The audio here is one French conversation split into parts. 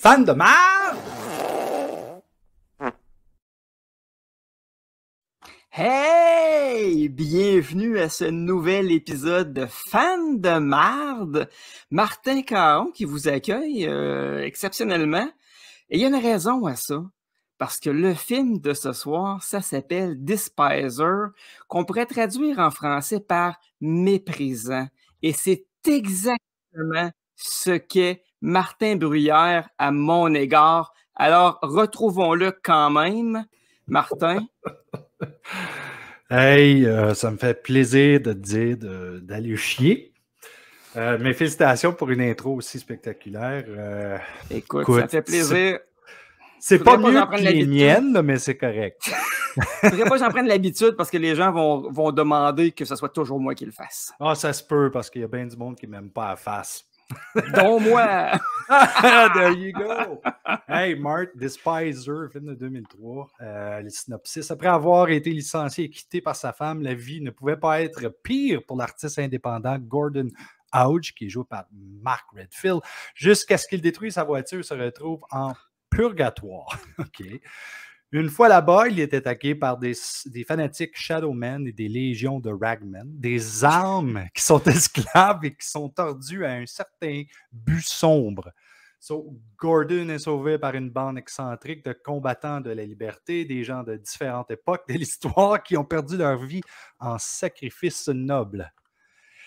Fan de marde! Hey! Bienvenue à ce nouvel épisode de Fan de marde. Martin Caron qui vous accueille exceptionnellement. Et il y a une raison à ça. Parce que le film de ce soir, ça s'appelle Despiser, qu'on pourrait traduire en français par méprisant. Et c'est exactement ce qu'est Martin Bruyère à mon égard. Alors, retrouvons-le quand même. Martin? Hey, ça me fait plaisir de te dire d'aller chier. Mes félicitations pour une intro aussi spectaculaire. Écoute, ça fait plaisir. C'est pas mieux que les miennes, là, mais c'est correct. Je voudrais pas que j'en prenne l'habitude parce que les gens vont demander que ce soit toujours moi qui le fasse. Ah, ça se peut parce qu'il y a bien du monde qui m'aime pas à face. Dont moi! There you go! Hey, Mart, Despiser, film de 2003. Le synopsis. Après avoir été licencié et quitté par sa femme, la vie ne pouvait pas être pire pour l'artiste indépendant Gordon Houch, qui est joué par Mark Redfield, jusqu'à ce qu'il détruise sa voiture et se retrouve en purgatoire. OK. Une fois là-bas, il est attaqué par des fanatiques Shadowmen et des légions de Ragmen, des âmes qui sont esclaves et qui sont tordues à un certain but sombre. Gordon est sauvé par une bande excentrique de combattants de la liberté, des gens de différentes époques de l'histoire qui ont perdu leur vie en sacrifice noble.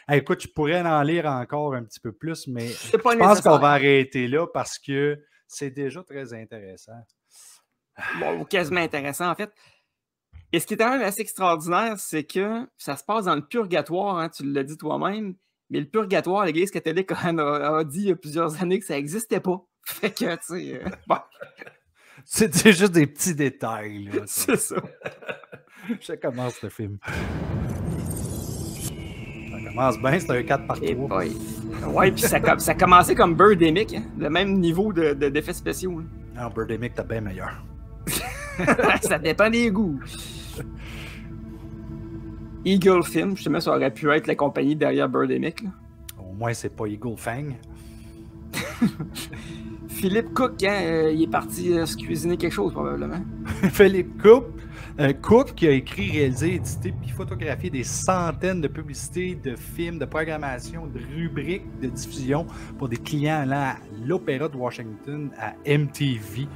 Hey, écoute, je pourrais en lire encore un petit peu plus, mais je pense qu'on va arrêter là parce que c'est déjà très intéressant. Bon, quasiment intéressant, en fait. Et ce qui est quand même assez extraordinaire, c'est que ça se passe dans le purgatoire, hein, tu l'as dit toi-même, mais le purgatoire, l'Église catholique a dit il y a plusieurs années que ça n'existait pas. Fait que, tu sais, bon. C'est juste des petits détails. Là, c'est ça. Je commence le film. Ça commence bien, c'est un 4 par 3. Ouais, puis ça commençait comme Birdemic, hein, le même niveau d'effets spéciaux. Hein. Non, Birdemic, t'as bien meilleur. Ça dépend des goûts. Eagle Film, justement, ça aurait pu être la compagnie derrière Birdemic. Là. Au moins, c'est pas Eagle Fang. Philippe Cook, hein, il est parti se cuisiner quelque chose, probablement. Philippe Cook, qui a écrit, réalisé, édité puis photographié des centaines de publicités, de films, de programmation, de rubriques de diffusion pour des clients là, à l'Opéra de Washington, à MTV.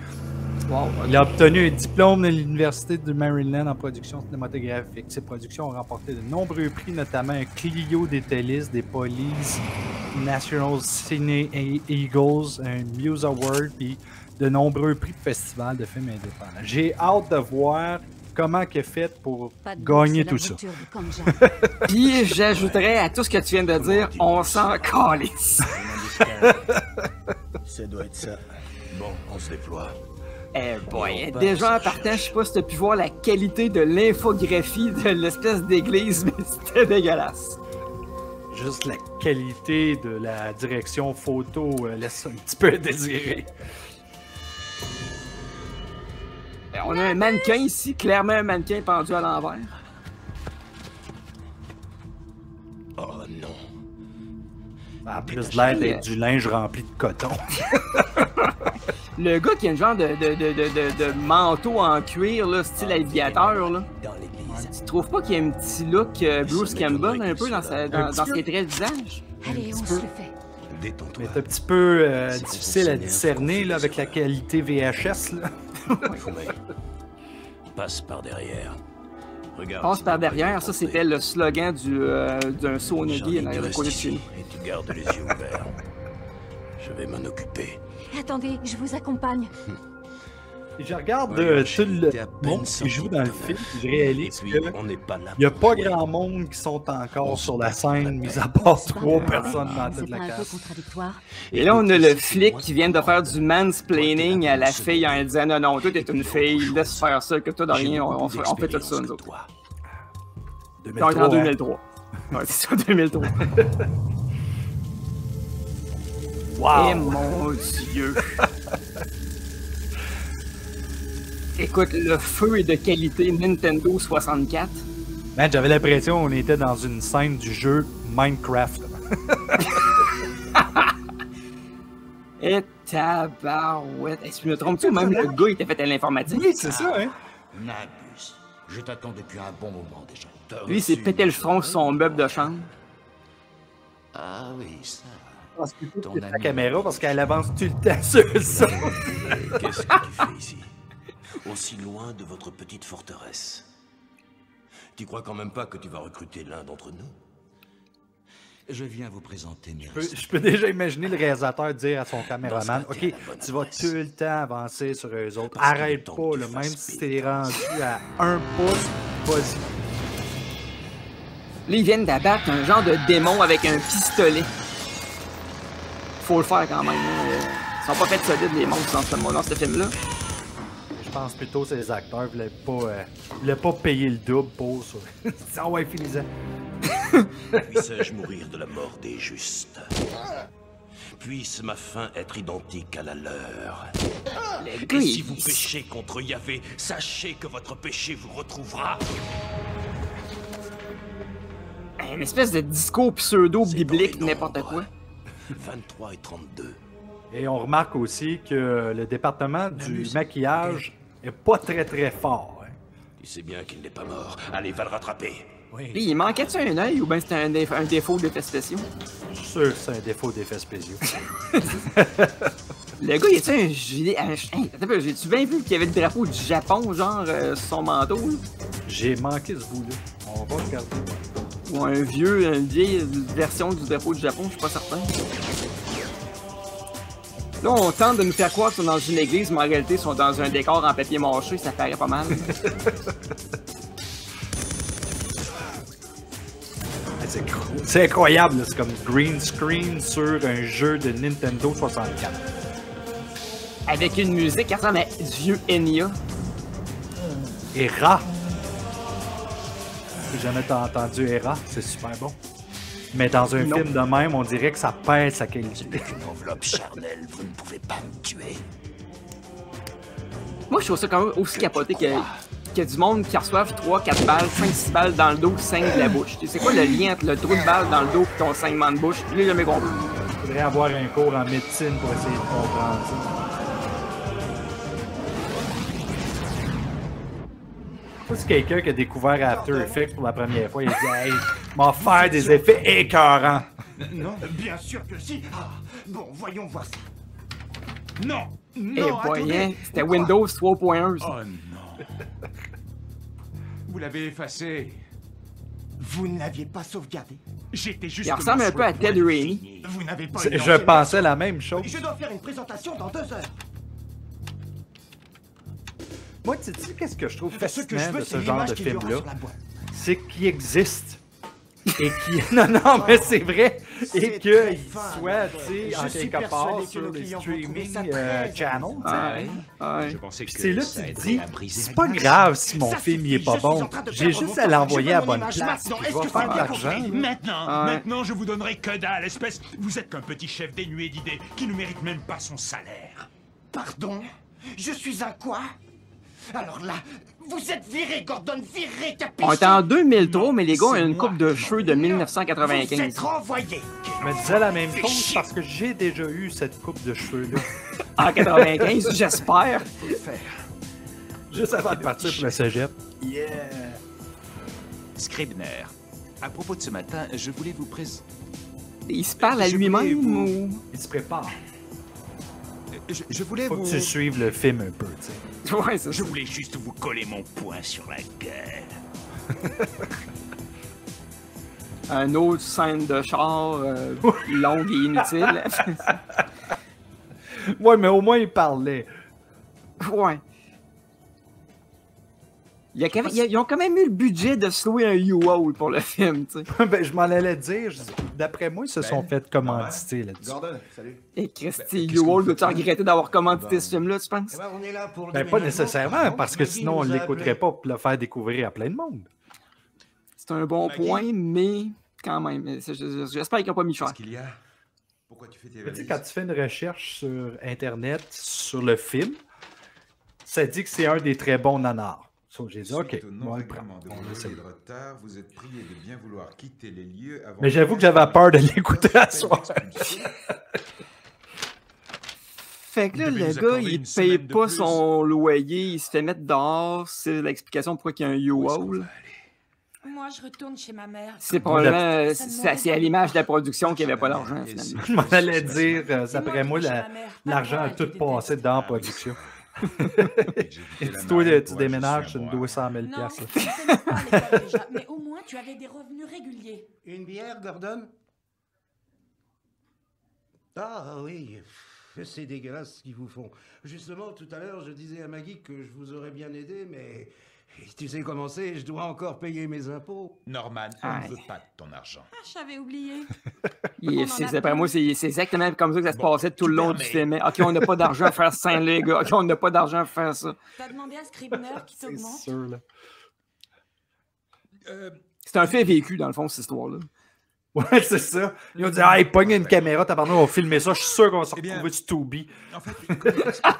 Wow, okay. Il a obtenu un diplôme de l'Université du Maryland en production cinématographique. Ses productions ont remporté de nombreux prix, notamment un Clio des Télis, des Police, National Cine Eagles, un Muse Award, puis de nombreux prix de festivals de films indépendants. J'ai hâte de voir comment il est fait pour gagner tout ça. Puis j'ajouterais à tout ce que tu viens de dire, on s'en calisse. Ça doit être ça. Bon, on se déploie. Eh boy, déjà en partant, je sais pas si t'as pu voir la qualité de l'infographie de l'espèce d'église, mais c'était dégueulasse. Juste la qualité de la direction photo laisse un petit peu à désirer. On a un mannequin ici, clairement un mannequin pendu à l'envers. Oh non. En plus de l'air d'être du linge rempli de coton. Le gars qui a une genre de manteau en cuir, là, style aviateur, là. Tu trouves pas qu'il y a un petit look Bruce Campbell un peu dans ses traits de visage? Allez, on se le fait. Détends-toi. Mais c'est un petit peu difficile à discerner là, avec la qualité VHS. Là. Passe par derrière. Regarde. Passe par derrière, ça c'était le slogan d'un saut Nagui dans le côté de chez nous. Et tu gardes les yeux ouverts. Je vais m'en occuper. Attendez, je vous accompagne. Je regarde tout le monde qui joue dans le film, je réalise qu'il n'y a pas grand monde qui sont encore sur la scène, mis à part 3 personnes dans toute la case. Et là, on a le flic qui vient de faire du mansplaining à la fille en disant non, non, toi t'es une fille, laisse faire ça, que toi de rien, on fait tout ça nous autres. 2003, en 2003. Ouais, c'est ça, 2003. Wow! Eh mon Dieu! Écoute, le feu est de qualité Nintendo 64. Man, j'avais l'impression qu'on était dans une scène du jeu Minecraft. Et Tabarouette. Est-ce que je me trompe-tu? Même le gars, il était fait à l'informatique. Oui, c'est ça, hein? N'abuse. Je t'attends depuis un bon moment déjà. Lui, il s'est pété le front sur son meuble de chambre. Ah oui, ça. Je pense plutôt Ton que c'est la ami. caméra parce qu'elle avance tout le temps sur le son. Qu'est-ce que tu fais ici? Aussi loin de votre petite forteresse. Tu crois quand même pas que tu vas recruter l'un d'entre nous? Je viens vous présenter mes Je peux déjà imaginer le réalisateur dire à son caméraman, Dans ce OK, cas, t'es à la bonne tu vas adresse. tout le temps avancer sur eux autres. Parce qu'il est Arrête temps pas, que là, tu même fasses si péter t'es ta rendu à 1 pouce, vas-y. Là, ils viennent d'abattre un genre de démon avec un pistolet. Faut le faire quand même. Hein. Ils sont pas faits solides, les monstres, dans ce film-là. Je pense plutôt que les acteurs voulaient pas payer le double pour ça. Ah ouais, finis-en. Puisse-je mourir de la mort des justes? Puisse ma fin être identique à la leur? Le Et gars, si il- vous péchez contre Yahvé, sachez que votre péché vous retrouvera. une espèce de discours pseudo-biblique, C'est dans les n'importe nombres. quoi. 23 et 32. Et on remarque aussi que le département du maquillage est pas très très fort. Hein. Tu sais bien qu'il n'est pas mort. Allez, va le rattraper. Lui, il manquait-tu un œil ou bien c'était un défaut d'effets spéciaux? Je suis sûr que c'est un défaut d'effets spéciaux. Le gars, il a-tu un gilet. Attends un peu, j'ai-tu bien vu qu'il y avait le drapeau du Japon, genre, sur son manteau, là? J'ai manqué ce bout-là. On va regarder. Ou une vieille version du drapeau du Japon, je suis pas certain. Là, on tente de nous faire croire qu'ils sont dans une église, mais en réalité, ils sont dans un décor en papier mâché, ça paraît pas mal. C'est incroyable, là. C'est comme green screen sur un jeu de Nintendo 64. Avec une musique qui ressemble à du vieux Enya. Hera. J'ai jamais entendu Hera, c'est super bon. Mais dans un Non. film de même, on dirait que ça perd sa qualité. Avec une enveloppe charnelle, vous ne pouvez pas me tuer. Moi, je trouve ça quand même aussi capoté qu'il y a du monde qui reçoivent 3-4 balles, 5-6 balles dans le dos qui saigne de la bouche. Tu sais, c'est quoi le lien entre le trou de balle dans le dos et ton saignement de bouche? Je l'ai jamais compris. Il faudrait avoir un cours en médecine pour essayer de comprendre ça. C'est quelqu'un qui a découvert After Effects pour la première fois. Il a dit « Hey, m'en faire des effets écœurants. Non, bien sûr que si. Ah, bon, voyons voir ça. Non, Eh non, voyons, attendez. c'était Quoi? Windows 3.1. ça. Oh non. Vous l'avez effacé. Vous ne l'aviez pas sauvegardé. J'étais juste. Il ressemble un peu à Ted Raimi. Vous n'avez pas. C'est- une Je ancienne pensais la même chose. version. Je dois faire une présentation dans 2 heures. Moi, tu sais, qu'est-ce que je trouve Ce que je fascinant veux, de c'est ce genre l'image de qu'il y aura film-là? sur la boîte. C'est qu'il existe. Et qu'il... Non, mais c'est vrai. Et C'est qu'il très fin, soit, ouais. tu sais, Je en suis quelque part persuadé que sur nos les clients vont trouver streaming ça très channels. Ouais, ouais. pensais Puis que c'est là ça que tu te aiderait dis, à briser c'est la pas glace. grave si mon Ça film il est suffit, pas je suis bon. en train de J'ai perdre juste mon à temps. l'envoyer Je à veux la mon bonne image place. maintenant. puis Est-ce Je vais que faire vous de avez l'argent. compris? là. Maintenant, je vous donnerai que dalle, espèce. Vous êtes qu'un petit chef dénué d'idées qui ne mérite même pas son salaire. Pardon? Je suis un quoi? Alors là, vous êtes viré, Gordon, viré, capiche. On est en 2003, mais les gars ont C'est une moi coupe de qui cheveux m'en de vais. Vous 1995. êtes renvoyé. Je me disais la même chose parce que j'ai déjà eu cette coupe de cheveux-là. En 95, j'espère. Juste avant de partir pour le cégep. Scribner, à propos de ce matin, je voulais vous présenter. Il se parle à Je voulais lui-même vous- ou... Il se prépare. Je voulais Faut vous. que tu suives le film un peu, tu sais. Ouais, c'est Je ça. voulais juste vous coller mon poing sur la gueule. Un autre scène de char longue et inutile. Ouais, mais au moins il parlait. Ouais. Ils ont quand même eu le budget de se louer un U-Haul pour le film, tu sais. Ben, je m'en allais dire. D'après moi, ils se sont fait commanditer là-dessus. Gordon, salut. Et Christy, U-Haul, dois-tu regretter d'avoir commandité ce film-là, tu penses? Eh ben, on est là pour le Ben, pas déménagement. nécessairement, Pardon, parce que Maggie sinon on nous a l'écouterait appelé. pas pour le faire découvrir à plein de monde. C'est un bon Maggie? point, mais quand même, j'espère qu'ils n'ont pas mis cher. Qu'est-ce qu'il y a? Pourquoi tu fais tes Tu sais, valises? quand tu fais une recherche sur Internet sur le film, ça dit que c'est un des très bons nanars. So, j'ai dit, OK, Suite au on va le prendre. non-règlement de On vos essaie. délais de retard, vous êtes prié de bien vouloir quitter les lieux avant... Mais j'avoue que j'avais peur de l'écouter à soir. Fait que là, Vous devez le nous gars, accorder il une paye semaine de pas plus. son loyer, il se fait mettre dehors. C'est l'explication pourquoi il y a un Où est-ce qu'on U-Haul. va aller? Moi, je retourne chez ma mère. C'est probablement Personne m'aurait c'est à pas l'image dit. de la production qu'il n'y avait pas d'argent, finalement. Je m'en allais dire, C'est d'après moi, qui vais chez ma mère, pas l'argent toi, a qui tout déteste. passé dans la production. Et Et toi, tu déménages, tu nous dois 100 000 Non, piastres. tu n'étais pas à l'école déjà, mais au moins tu avais des revenus réguliers. Une bière, Gordon? Ah oui, c'est dégueulasse ce qu'ils vous font. Justement, tout à l'heure, je disais à Maggie que je vous aurais bien aidé, mais tu sais comment c'est, je dois encore payer mes impôts. Norman, on Aïe. ne veut pas de ton argent. Ah, j'avais oublié. D'après moi, c'est exactement comme ça que ça se Bon, passait tout le tu long permets. du film. OK, on n'a pas d'argent à faire ça, les gars. OK, on n'a pas d'argent à faire ça. T'as demandé à Scribner qui C'est t'augmente? sûr, là. C'est un fait vécu, dans le fond, cette histoire-là. Ouais, c'est ça. Ils ont dit, ah, il pogne une caméra, tabarnak, on va filmer ça. Je suis sûr qu'on va se Eh bien- retrouver sur Tubi. En fait, comment t'expliquer?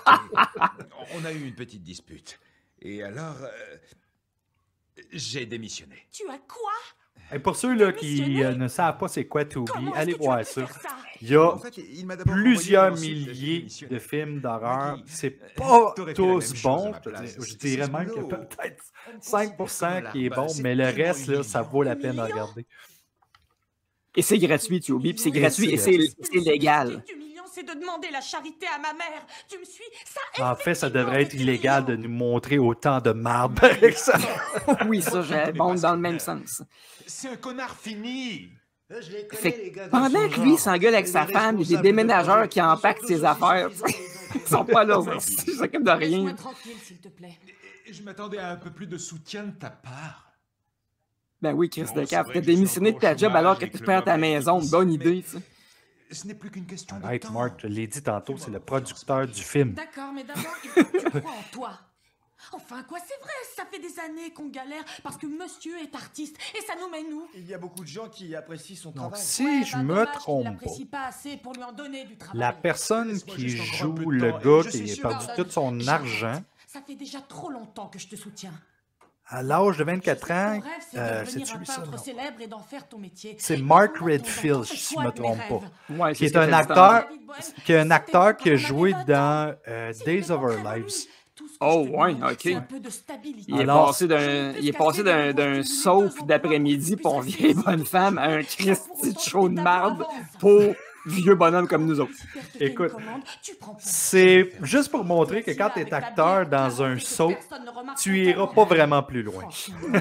On a eu une petite dispute. Et alors, j'ai démissionné. Tu as quoi? Et pour ceux là, qui Démissionner? ne savent pas c'est quoi Tubi, Comment allez est-ce que tu as voir pu ça. faire ça? Il y a En fait, il m'a d'abord plusieurs envoyé ensuite, j'ai milliers démissionné. de films d'horreur. Maggie, C'est pas t'aurais fait la même tous chose bons. à ma place. Je C'est dirais ce même qu'il y a boulot. peut-être On me 5% qui est Bah, bon, c'est mais le tellement reste, là, ça humiliant. vaut la peine à Humiliant. regarder. Et c'est gratuit, Tubi, puis c'est Et gratuit c'est et c'est légal. C'est humiliant, c'est de demander la charité à ma mère. Tu me suis? Ça, En fait, ça effectivement, devrait être c'est illégal de humiliant. nous montrer autant de marde, par exemple. Oui, ça, j'abonde dans le même sens. C'est un connard fini. Je les connais, Fait que les gars de pendant son que lui genre. s'engueule avec C'est sa des femme, il y a des responsables de déménageurs projet. qui Ils sont empaquent tous ses aussi affaires. suffisants Ils sont pas là, ils s'occupent de Laisse-moi rien. tranquille, s'il te plaît. Et je m'attendais à un peu plus de soutien de ta part. Ben oui, Chris Bon, de c'est cave, vrai t'as que je suis démissionné de encore ta au job chômage alors que et tu que perds le ta moment est maison. difficile, Bonne mais- idée, ça. Ce n'est plus qu'une question de Arrête, temps. Mark, je l'ai dit tantôt, c'est le producteur du film. D'accord, mais d'abord, il faut que tu crois en toi. Enfin, quoi, c'est vrai, ça fait des années qu'on galère parce que monsieur est artiste et ça nous mène où? Il y a beaucoup de gens qui apprécient son Donc, travail. si Ouais, je bah, me dommage qu'il trompe pas, l'apprécie pas assez pour lui en donner du travail. la personne Laisse-moi qui juste encore un peu joue de le temps, et gars je qui suis a sûr- perdu Gordon, tout son j'arrête. argent, Ça fait déjà trop longtemps que je te soutiens. à l'âge de Je sais 24 que ans, ton rêve, c'est de devenir c'est-tu un lui ça? peintre Non. célèbre et d'en faire ton métier. C'est Et Mark pendant ton Redfield, enfance, si je choix me de mes trompe rêves. pas. Ouais, Qui c'est est ce que un je dis acteur, tantôt. qui est un acteur qui a C'était joué quand on dans avait 20 ans. Days of Our Lives. Tout ce que Oh, je te ouais, demande, ok. c'est un peu de stabilité. Il est Alors, passé d'un soap d'après-midi pour vieille bonne femme à un Christy de show de marde pour vieux bonhomme comme nous autres. Écoute, c'est juste pour montrer que quand tu es acteur dans un soap, tu iras pas vraiment plus loin. Il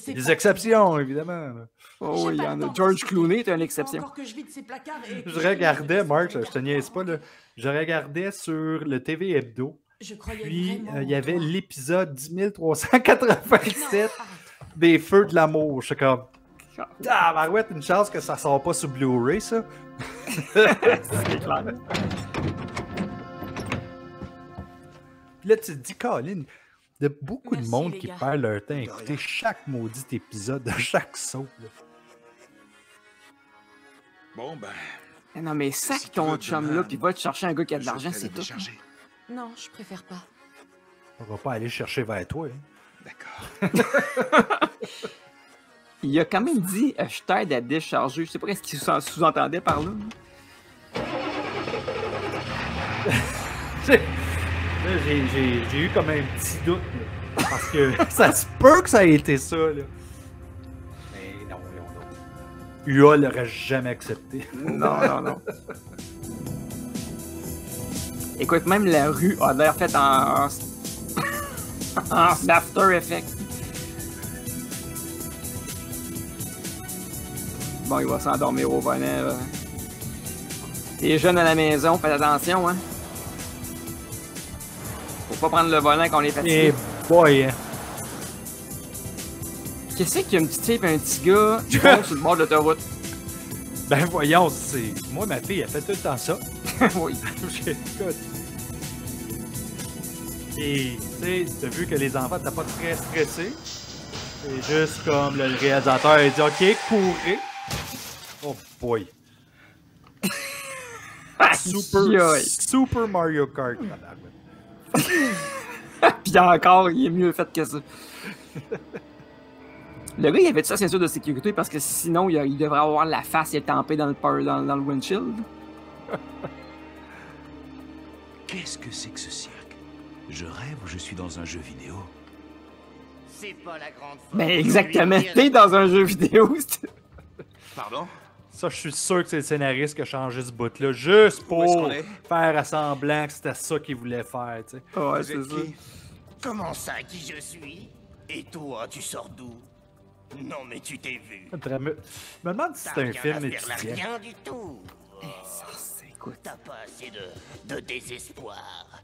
y a des exceptions, évidemment. Oh oui, il y en a. George Clooney est une exception. Je regardais, Mark, je te niaise pas, là, je regardais sur le TV Hebdo, puis il y avait l'épisode 10 387 des Feux de l'amour. Je suis comme, ah, Marouette, une chance que ça sort pas sur Blu-ray, ça. C'est clair. Puis là, tu te dis, Colin, il y a beaucoup de Merci, monde les qui gars. perd leur temps à écouter chaque maudit épisode de chaque soap. Là. Bon, ben, Non, mais sac Si tu ton veux, chum demain, là, puis va te chercher un gars qui a de je l'argent, te c'est l'ai tout. déchargé. Non, je préfère pas. On va pas aller chercher vers toi. Hein. D'accord. Il a quand même dit je t'aide à décharger. Je sais pas ce qu'il sous-entendait par là. Là, j'ai eu comme un petit doute. Là, parce que ça se peut que ça ait été ça. Là. Mais non, non. UA l'aurait jamais accepté. Non. Écoute, même la rue a l'air faite en After Effects. Bon, il va s'endormir au volant. Là. Les jeunes à la maison, faites attention, hein. Faut pas prendre le volant quand on est fatigué. Et boy, hein. Qu'est-ce qu'il y a une petite fille et un petit gars qui vont sur le bord de l'autoroute? Ben voyons, c'est. Moi, ma fille, elle fait tout le temps ça. Oui. Écoute. Et tu sais, t'as vu que les enfants, t'as pas très stressé. C'est juste comme le réalisateur a dit OK, courez. Oh boy. Super Mario Kart. Puis encore, il est mieux fait que ça. Le gars, il avait sa ceinture de sécurité parce que sinon, il devrait avoir la face étampée dans le windshield. Qu'est-ce que c'est que ce cirque? Je rêve ou je suis dans un jeu vidéo? C'est pas la grande faute. Ben exactement, t'es dans un jeu vidéo. Pardon? Ça, je suis sûr que c'est le scénariste qui a changé ce bout-là, juste Où est-ce pour qu'on est? faire à semblant que c'était ça qu'il voulait faire, tu sais. Ouais, Vous c'est êtes ça. qui? Comment ça, qui je suis? Et toi, tu sors d'où? Non, mais tu t'es vu. Je me demande si T'as c'est un rien film à faire là, étudiant. rien du tout. Écoute. T'as pas assez de désespoir.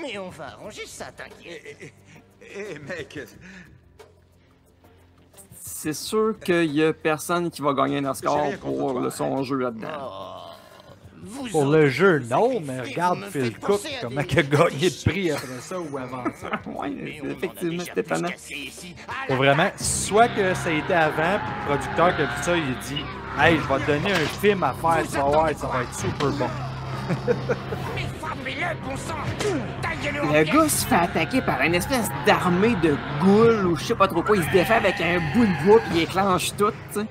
Mais on va arranger ça, t'inquiète. Eh mec, C'est sûr qu'il y a personne qui va gagner un Oscar J'ai rien contre pour toi, son jeu là-dedans. Pour le jeu, non, mais regarde Phil Cook, comment il a gagné de prix après ça ou avant ça. Ouais, effectivement, c'était étonnant. Faut vraiment, soit que ça a été avant, puis le producteur qui a vu ça, il a dit « Hey, je vais te donner un film à faire, tu vas voir, ça va être super bon. » Mais frappez-le, bon sang! Taillez-le en Le pièces. gars se fait attaquer par une espèce d'armée de ghouls ou je sais pas trop quoi. Il se défait avec un bout de bois puis il éclenche tout, tu sais.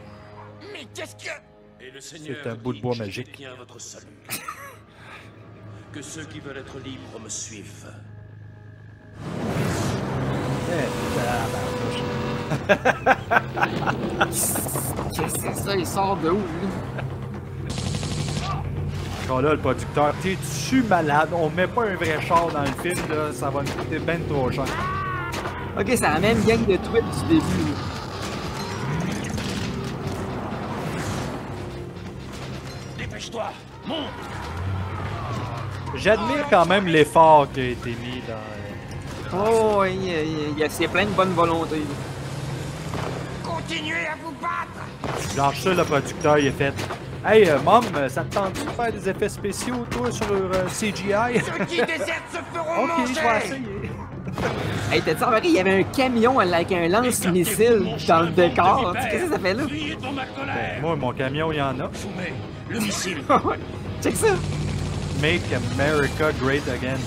Mais qu'est-ce que... Et le Seigneur C'est un bout de bois dit, magique. Je détiens votre salut. Que ceux qui veulent être libres me suivent. Qu'est-ce que c'est ça? Il sort de où, lui? Quand là, le producteur, t'es-tu malade? On met pas un vrai char dans le film, là, ça va nous coûter ben trop cher. Ok, c'est la même gang de tweets du début. Dépêche-toi, monte! J'admire quand même l'effort qui a été mis dans... Oh, il y a plein de bonne volonté. Continuez à vous battre! Genre ça, le producteur, il a fait « Hey, Mom, ça te tente de faire des effets spéciaux, toi, sur CGI? » Ceux qui désertent se feront Ok, manger! je vais essayer. Hey, t'as-tu remarqué, il y avait un camion avec un lance-missile dans le décor. Tu sais, qu'est-ce que ça fait là? Criez dans ma colère! Moi, mon camion, il y en a. Fumez, le missile! Ouais, check ça. Make America Great Again.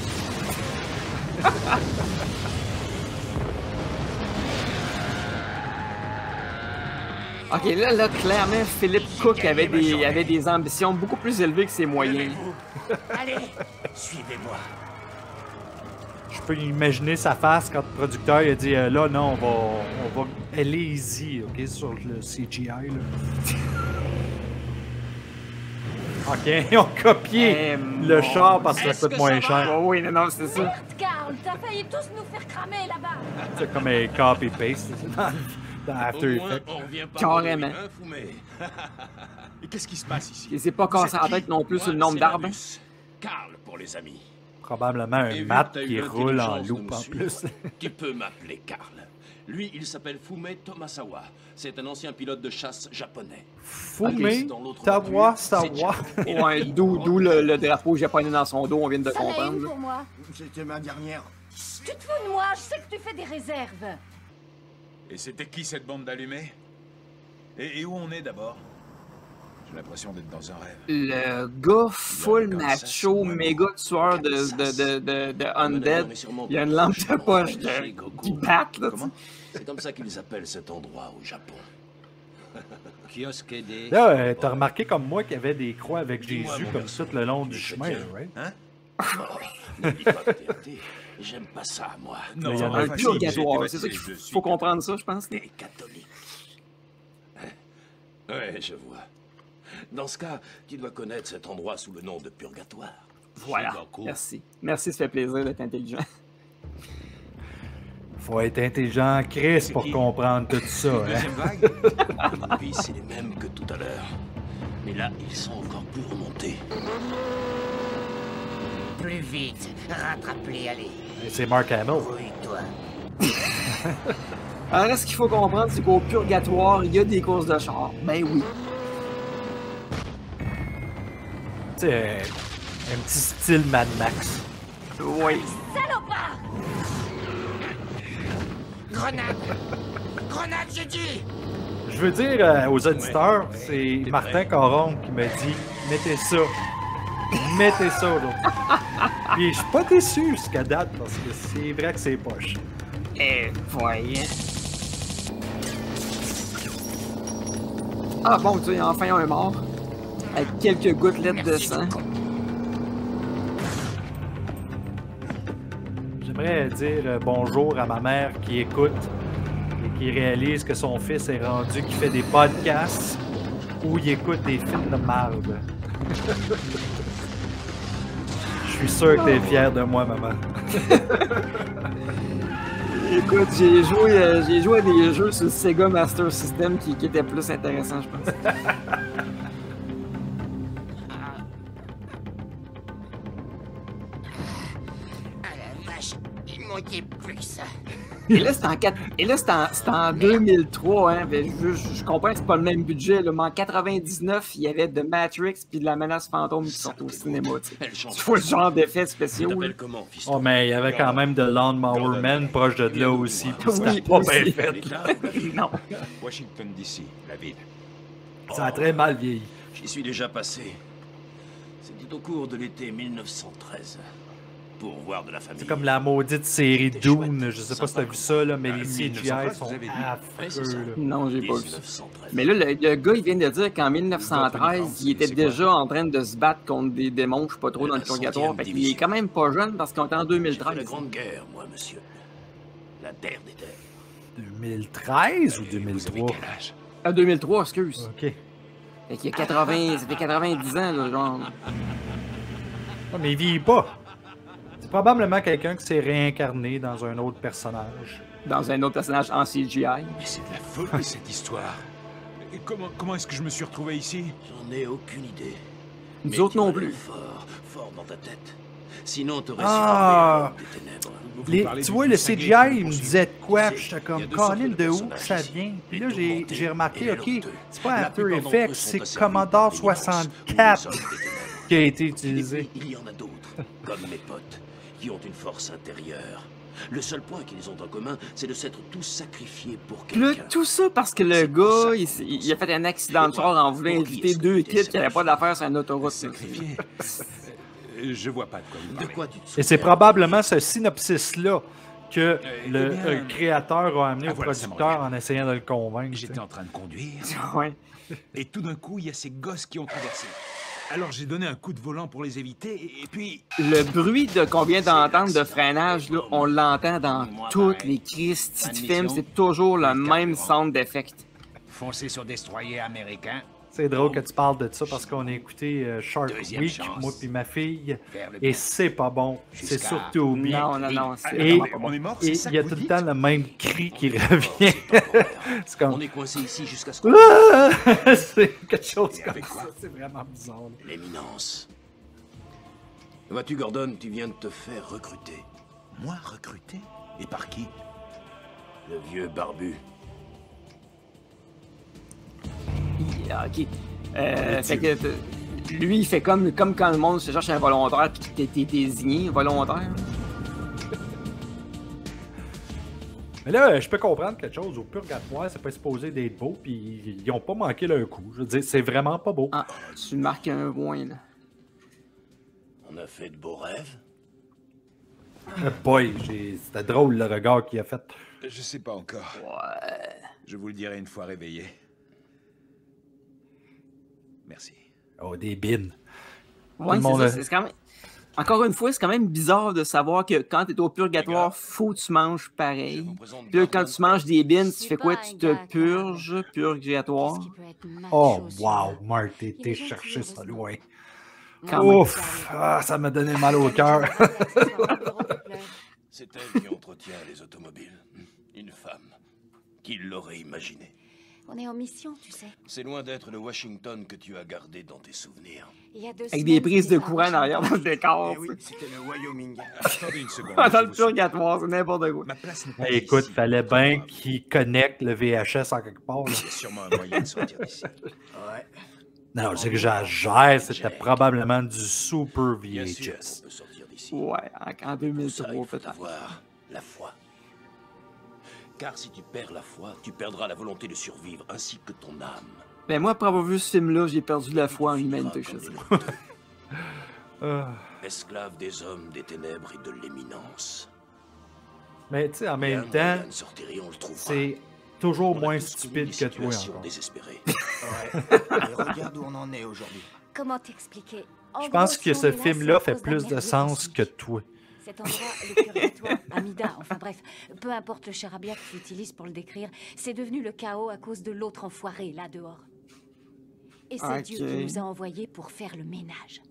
Ok, là, clairement, Philip Cook avait des ambitions beaucoup plus élevées que ses moyens. Allez, suivez-moi. Je peux imaginer sa face quand le producteur il a dit là, non, on va aller easy, ok, sur le CGI, là. Ok, ils ont copié le char parce que ça coûte moins cher. Oh, oui, non, c'est ça. Carl, t'as failli tous nous faire cramer là-bas. C'est comme un copy-paste dans After Effects. Carrément. Et qu'est-ce qui se passe ici? Il s'est pas cassé la tête non plus sur le nombre d'arbres. Carl pour les amis. Probablement un Et vu mat que t'as eu qui roule en l'intelligence de loop me en suivre, plus. Tu peux m'appeler Carl. Lui, il s'appelle Fume Tomasawa. C'est un ancien pilote de chasse japonais. Fume Tomasawa. Ouais, d'où le drapeau japonais dans son dos, on vient de Ça l'a une comprendre. pour moi. C'était ma dernière. Tu te fous de moi, je sais que tu fais des réserves. Et c'était qui cette bande d'allumés? Et où on est d'abord? J'ai l'impression d'être dans un rêve. Le gars full macho, méga tueur de undead. Il y a une lampe de poche qui batte, là, tu sais. C'est comme ça qu'ils appellent cet endroit au Japon. Kiosque des... Là, t'as remarqué comme moi qu'il y avait des croix avec Jésus comme tout le long du chemin, right? Hein? Ne dis pas que t'es athée. J'aime pas ça, moi. Non, il y en a Un pas. purgatoire, c'est ça qu'il faut comprendre ça, je pense. T'es catholique. Ouais, je vois. Dans ce cas, tu dois connaître cet endroit sous le nom de purgatoire. Voilà, merci. Merci, ça fait plaisir d'être intelligent. Faut être intelligent, Chris, pour comprendre tout ça. Hein? Oui, c'est les mêmes que tout à l'heure. Mais là, ils sont encore plus remontés. Plus vite, rattrape-les, allez. C'est Mark Hamill. Toi. Alors là, ce qu'il faut comprendre, c'est qu'au purgatoire, il y a des courses de char. Ben oui. C'est un petit style Mad Max. Oui. Salopard! Grenade! Grenade, j'ai dit! Je veux dire aux auditeurs, c'est Martin Caron qui m'a dit mettez ça. Mettez ça, là. Puis je suis pas déçu jusqu'à date parce que c'est vrai que c'est poche. Et voyons. Ah bon, tu sais, enfin un mort. Avec quelques gouttelettes de sang. prêt à dire bonjour à ma mère qui écoute et qui réalise que son fils est rendu, qui fait des podcasts où il écoute des films de marde. Je suis sûr que t'es fier de moi, maman. Écoute, j'ai joué à des jeux sur le Sega Master System qui étaient plus intéressants, je pense. Il manquait plus que ça. Et là, c'était en 2003, hein. Je comprends que c'est pas le même budget, là, mais en 99, il y avait The Matrix puis de la menace fantôme qui sont au cinéma. Tu vois le genre d'effets spéciaux. Oh, mais il y avait quand même de Lawnmower Man proche de là aussi. Puis c'était pas bien fait. Non. Washington DC, la ville. Ça a très mal vieilli. J'y suis déjà passé. C'était au cours de l'été 1913. Pour voir de la famille. C'est comme la maudite série Dune. Je sais pas si t'as vu ça, là, mais les CGI sont affreux. Là. Non, j'ai pas vu ça. Mais là, le gars, il vient de dire qu'en 1913, il était déjà en train de se battre contre des démons, je sais pas trop, dans le purgatoire. Fait qu'il est quand même pas jeune parce qu'on est en 2013. La Grande Guerre, moi, monsieur. La terre des terres. 2013 ou 2003? Ah, 2003, excuse. OK. Fait qu'il y a 80, ça fait 90 ans, là, genre. Oh, mais il vieillit pas. C'est probablement quelqu'un qui s'est réincarné dans un autre personnage. Dans un autre personnage en CGI. Mais c'est de la folie, cette histoire. Et comment est-ce que je me suis retrouvé ici? J'en ai aucune idée. Nous autres non plus. Fort dans ta tête. Sinon, t'aurais su des ténèbres. Tu vois, le CGI, il me disait de quoi, puis j'étais comme, Colin, de où ça vient? Puis là, j'ai remarqué, OK, c'est pas After Effects, c'est Commodore 64 qui a été utilisé. Il y en a d'autres, comme mes potes, qui ont une force intérieure. Le seul point qu'ils ont en commun, c'est de s'être tous sacrifiés pour quelqu'un. Tout ça parce que le gars, il a fait un accident de char en voulant inviter deux kids qui n'avaient pas d'affaires sur une autoroute. Sacrifié? Je vois pas de quoi vous parlez. De quoi tu te Et c'est probablement ce synopsis-là que le bien, créateur a amené au voilà, ça me producteur revient. en essayant de le convaincre. J'étais en train de conduire. Ouais. Et tout d'un coup, il y a ces gosses qui ont traversé. Alors j'ai donné un coup de volant pour les éviter, et puis... Le bruit qu'on vient d'entendre de freinage, là, on l'entend dans toutes les Christy de films. C'est toujours le même sound d'effect. Foncer sur destroyer américain. C'est drôle que tu parles de ça parce qu'on a écouté Shark Deuxième Week, chance. moi puis ma fille, Faire le et bien. c'est pas bon. C'est Jusqu'à- surtout bien. Non, c'est Et vraiment pas bon. On est mort, et c'est ça il y a que tout vous le dites? temps le même cri qui revient. C'est comme... On est coincé ici jusqu'à ce qu'on... Ah! C'est quelque chose comme avec quoi? ça. C'est vraiment bizarre. là. L'éminence. Vois-tu, Gordon, tu viens de te faire recruter. Moi, recruté? Et par qui? Le vieux barbu. Ok. Fait que lui, il fait comme quand le monde se cherche un volontaire puis que t'es désigné volontaire. Mais là, je peux comprendre quelque chose. Au purgatoire, c'est pas supposé d'être beau, puis ils ont pas manqué leur coup. Je veux dire, c'est vraiment pas beau. Ah, tu marques un point, là. On a fait de beaux rêves. Boy, c'était drôle le regard qu'il a fait. Je sais pas encore. Ouais. Je vous le dirai une fois réveillé. Merci. Oh, des bines. Ouais, le c'est monde ça. C'est quand même... Encore une fois, c'est quand même bizarre de savoir que quand t'es au purgatoire, faut que tu manges pareil. Puis là, quand tu manges des bines, tu fais quoi? Tu te purges, purgatoire. Oh, wow, Mark, t'es cherché ça loin. Quand même. Ouf, ah, ça m'a donné mal au cœur. C'est elle qui entretient les automobiles. Une femme. Qui l'aurait imaginé? On est en mission, tu sais. C'est loin d'être le Washington que tu as gardé dans tes souvenirs. Il y a 2 Avec des prises de courant en arrière dans le décor. Eh oui, c'était le Wyoming. Attendez une seconde. Dans le purgatoire, c'est n'importe quoi. Ma place n'est pas Hey, écoute, ici. fallait bien qu'il connecte le VHS en quelque part. là. Il y a sûrement un moyen de sortir d'ici. Ouais. Non, c'est que j'agère, c'était probablement du super Bien sûr VHS. qu'on peut sortir d'ici. Ouais, en Pour ça, 2003 il faut peut-être. avoir la foi. Car si tu perds la foi, tu perdras la volonté de survivre, ainsi que ton âme. Ben moi, après avoir vu ce film-là, j'ai perdu la foi en l'humanité, je Comme sais. des menteux, Ah. esclave des hommes, des ténèbres et de l'éminence. Mais tu sais, en Il y a même un temps, moyen de sortir et on le trouvera. c'est toujours On a moins tous connu stupide des que toi situations encore. désespérées. Ouais. Et regarde où on en est aujourd'hui. Comment t'expliquer? En Je pense gros, que si ce on est là, film-là c'est à fait cause d'un plus de merveilleux sens que cosmique. toi. Cet endroit, le purgatoire, Amida, enfin bref, peu importe le charabia que tu utilises pour le décrire, c'est devenu le chaos à cause de l'autre enfoiré là dehors. Et c'est Dieu qui nous a envoyés pour faire le ménage.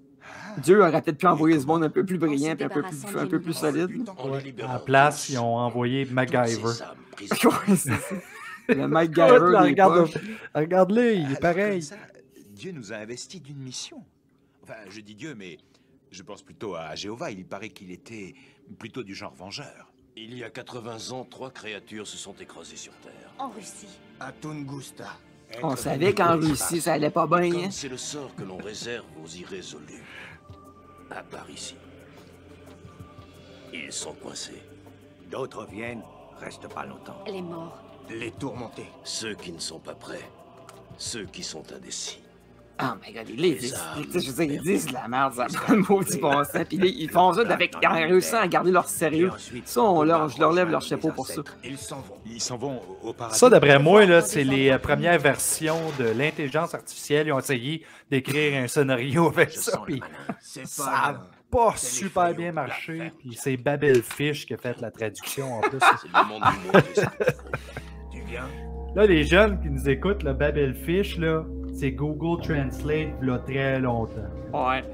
Dieu aurait peut-être pu envoyer ce monde un peu plus brillant et un peu plus solide. Ouais. À la place, ils ont envoyé MacGyver. Ouais, c'est ça. Le MacGyver. Regarde-le, il est pareil. Ça, Dieu nous a investis d'une mission. Enfin, je dis Dieu, mais je pense plutôt à Jéhovah. Il paraît qu'il était plutôt du genre vengeur. Il y a 80 ans, 3 créatures se sont écrasées sur Terre. En Russie. À Tunguska. On savait qu'en Russie, ça allait pas bien. Comme c'est le sort que l'on réserve aux irrésolus. À part ici. Ils sont coincés. D'autres viennent, restent pas longtemps. Les morts. Les tourmentés. Ceux qui ne sont pas prêts. Ceux qui sont indécis. Oh my god, ils disent de la merde, ça prend le maudit bon sens. Puis ils font ça avec, en réussissant à garder leur sérieux. Ça, je leur lève leur chapeau pour ça. Ils s'en vont. Ils s'en vont au paradis. Ça, d'après moi, là, c'est les premières versions de l'intelligence artificielle. Ils ont essayé d'écrire un scénario avec ça. Puis ça n'a pas super bien marché. Puis c'est Babelfish qui a fait la traduction en plus. C'est le monde du monde. Tu viens? Là, les jeunes qui nous écoutent, le Babelfish, là, c'est Google Translate il y a très longtemps. Ouais.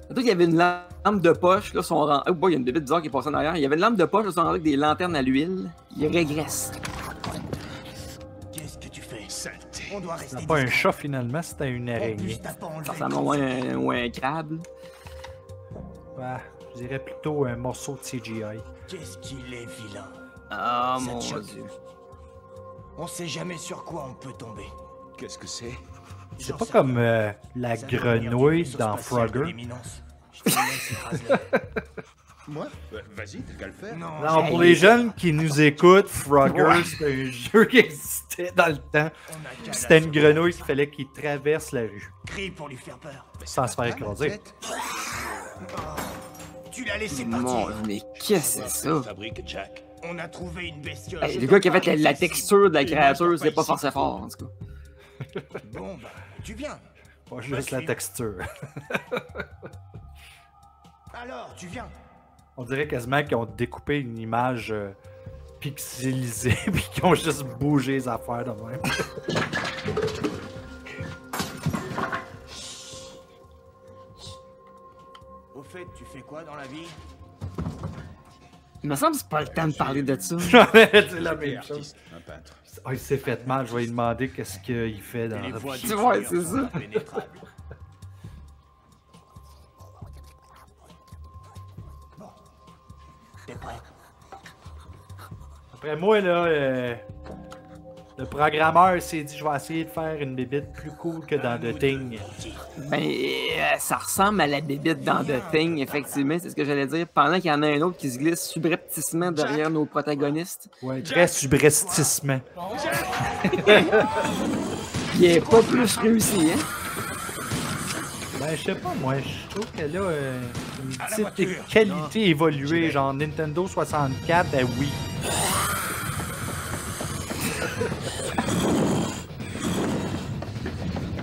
Surtout qu'il y avait une lampe de poche, là, son rang. Oh boy, il y a une bébête bizarre qui est passée en arrière. Il y avait une lampe de poche, là, son rang avec des lanternes à l'huile. Il régresse. Qu'est-ce que tu fais? Saleté. On doit rester. C'était pas un chat finalement, c'était une araignée. Ça ressemble à un crabe. Ouais, je dirais plutôt un morceau de CGI. Qu'est-ce qu'il est vilain. Ah mon Dieu. On sait jamais sur quoi on peut tomber. Qu'est-ce que c'est? C'est pas comme la grenouille dans Frogger. Moi? Vas-y, t'as qu'à le faire. Non, pour les jeunes qui nous écoutent, Frogger, c'est un jeu qui existait dans le temps. C'était une grenouille qu'il fallait qu'il traverse la rue. Crie pour lui faire peur. Sans se faire écraser. Tu l'as laissé partir. Mais qu'est-ce que c'est ça? Fabrique Jack. On a trouvé une bestiole. Hey, le gars qui a fait la texture de la créature, c'est pas forcément fort en tout cas. Bon, bah, tu viens. Pas juste la texture. Alors, tu viens. On dirait quasiment qu'ils ont découpé une image pixelisée puis qu'ils ont juste bougé les affaires de même. Au fait, tu fais quoi dans la vie? Il me semble que c'est pas le temps de parler de ça. C'est la même chose. Un peintre. Oh, il s'est fait mal, je vais lui demander qu'est-ce qu'il fait dans la vie. Tu vois, c'est ça. Bon, t'es prêt? Après moi, là, le programmeur s'est dit je vais essayer de faire une bébite plus cool que dans The Thing. Ben, ça ressemble à la bébite dans The Thing, effectivement, c'est ce que j'allais dire. Pendant qu'il y en a un autre qui se glisse subrepticement derrière nos protagonistes. Ouais, très subrepticement. Il est pas plus réussi, hein? Ben, je sais pas, moi, je trouve qu'elle a une petite qualité évoluée, genre Nintendo 64 à Wii.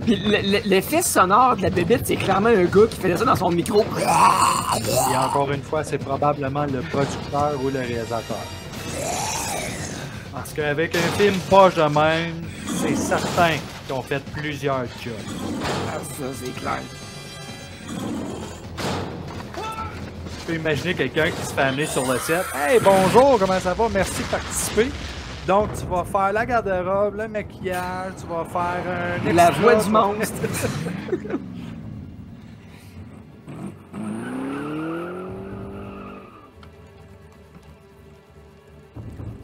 Puis l'effet sonore de la bébête, c'est clairement un gars qui faisait ça dans son micro. Et encore une fois, c'est probablement le producteur ou le réalisateur. Parce qu'avec un film poche de même, c'est certain qu'ils ont fait plusieurs jobs. Ah, ça, c'est clair. Tu peux imaginer quelqu'un qui se fait amener sur le set. Hey, bonjour, comment ça va? Merci de participer. Donc, tu vas faire la garde-robe, le maquillage, tu vas faire un... La voix du monstre.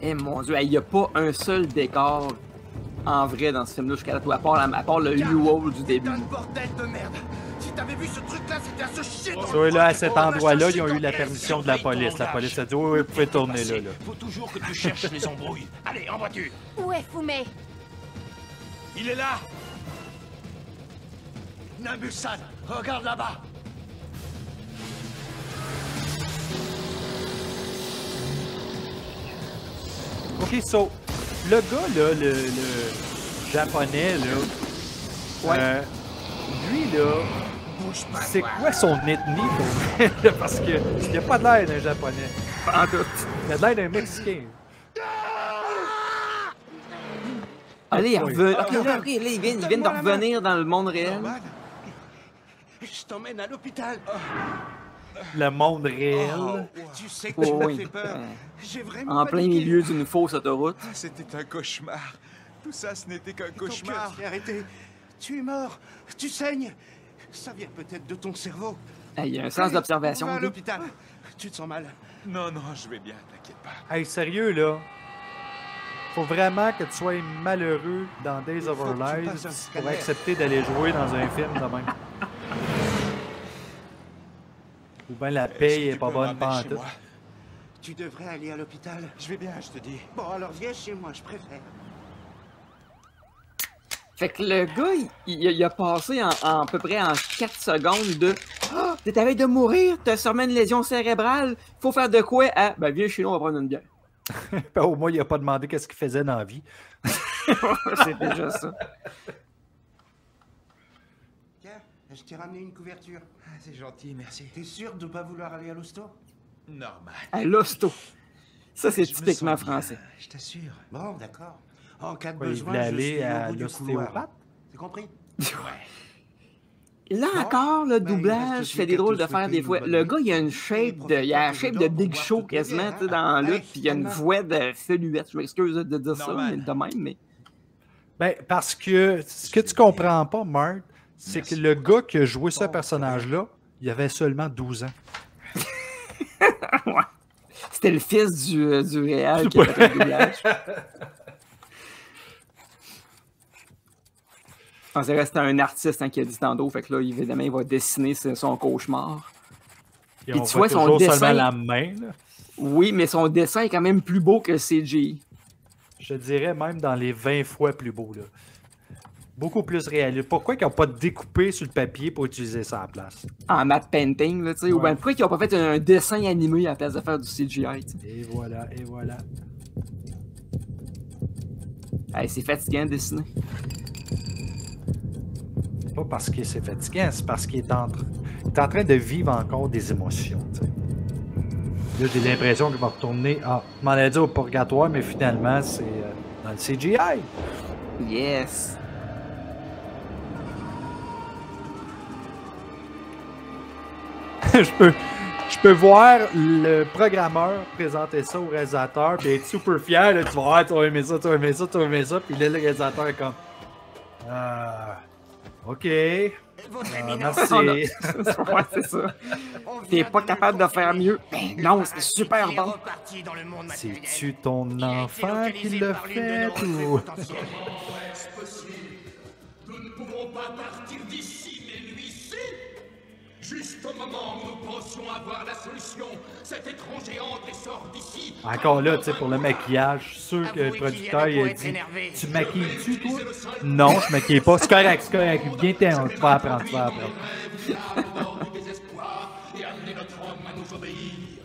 Eh mon Dieu, il n'y a pas un seul décor en vrai dans ce film-là jusqu'à là, à part le U-Wall du début. Bordel de merde! Si t'avais vu ce truc-là, c'était à se chier dans So, là, à cet endroit-là, ils ont eu la permission de la police. La police a dit, oui, vous pouvez tourner là. Faut toujours que tu cherches les embrouilles. Allez, en voiture! Où est Fumé? Il est là! Nabusan, regarde là-bas! Ok, so, le gars, là, le japonais, là, lui, là, c'est quoi son ethnie, pour vrai? Parce qu'il n'y a pas de l'air d'un Japonais. En tout. Il a de l'air d'un Mexicain. Allez, ok, là, ils viennent de revenir dans le monde réel. Je t'emmène à l'hôpital. Le monde réel. Tu sais que tu m'as fait peur. J'ai vraiment En plein milieu d'une fausse autoroute. C'était un cauchemar. Tout ça, ce n'était qu'un Ton cauchemar. cœur s'est arrêté. Tu es mort. Tu saignes. Ça vient peut-être de ton cerveau. Il y a un sens d'observation. On va à l'hôpital. Tu te sens mal? Non, je vais bien, t'inquiète pas. Hey, sérieux, là. Faut vraiment que tu sois malheureux dans Days of Our Lives pour accepter d'aller jouer dans un film de même. Ou bien la paye est pas bonne pantoute. Tu devrais aller à l'hôpital. Je vais bien, je te dis. Bon, alors viens chez moi, je préfère. Fait que le gars, il a passé en à peu près en 4 secondes de « Ah, t'es à veille de mourir, t'as sûrement une lésion cérébrale, faut faire de quoi? » à « Ben viens chez nous, on va prendre une bière. » Au moins, il a pas demandé qu'est-ce qu'il faisait dans la vie. C'est déjà ça. Tiens, je t'ai ramené une couverture. C'est gentil, merci. T'es sûr de pas vouloir aller à l'hosto? Normal. À l'hosto. Ça, c'est typiquement français. Je t'assure. Bon, d'accord. En cas de Ouais, il besoin, voulait je aller suis à au bout du couloir. l'ostéopathe? C'est compris? Là encore, le doublage fait des drôles de faire des fois. Le gars, il a une shape de, il a la shape de Big Show quasiment, tu sais, dans la lutte, puis il a une voix de feluette. Je m'excuse de dire ça, mais de même, mais... Ben, parce que ce que tu comprends pas, Mark, c'est que le gars qui a joué ce personnage-là, il avait seulement 12 ans. Ouais. C'était le fils du réal qui a fait le doublage. Je pensais que c'était un artiste qui a dit tantôt, fait que là, évidemment, il va dessiner son cauchemar. Et puis tu vois son dessin. La main, là. Oui, mais son dessin est quand même plus beau que CGI. Je dirais même dans les 20 fois plus beau, là. Beaucoup plus réaliste. Pourquoi ils n'ont pas découpé sur le papier pour utiliser ça à la place? En matte painting, là, tu sais. Ouais. Ou bien pourquoi ils n'ont pas fait un dessin animé à la place de faire du CGI, tu sais. Et voilà, et voilà. Hey, c'est fatigant de dessiner. Pas parce que c'est fatigant, c'est parce qu'il est en train de vivre encore des émotions. T'sais. Là, j'ai l'impression qu'il va retourner, je m'en allais dire au purgatoire, mais finalement, c'est dans le CGI. Yes. je peux voir le programmeur présenter ça au réalisateur, puis être super fier. Là, tu vas voir, tu vas aimer ça, tu vas aimer ça, tu vas aimer ça. Puis là, le réalisateur est comme... OK. Merci. Ouais, c'est ça. T'es pas capable de faire mieux. Ben non, c'est super bon. C'est-tu ton enfant qui l'a fait ou... Nous ne pouvons pas partir d'ici, mais lui-ci. Juste au moment où nous pensions avoir la solution, cet étranger entre et sort d'ici. Encore là, tu sais, pour le maquillage, je suis sûr que le producteur il a dit « Tu maquilles-tu, toi? » Non, je maquille pas. C'est correct, c'est correct. Viens, tu vas apprendre, tu vas apprendre.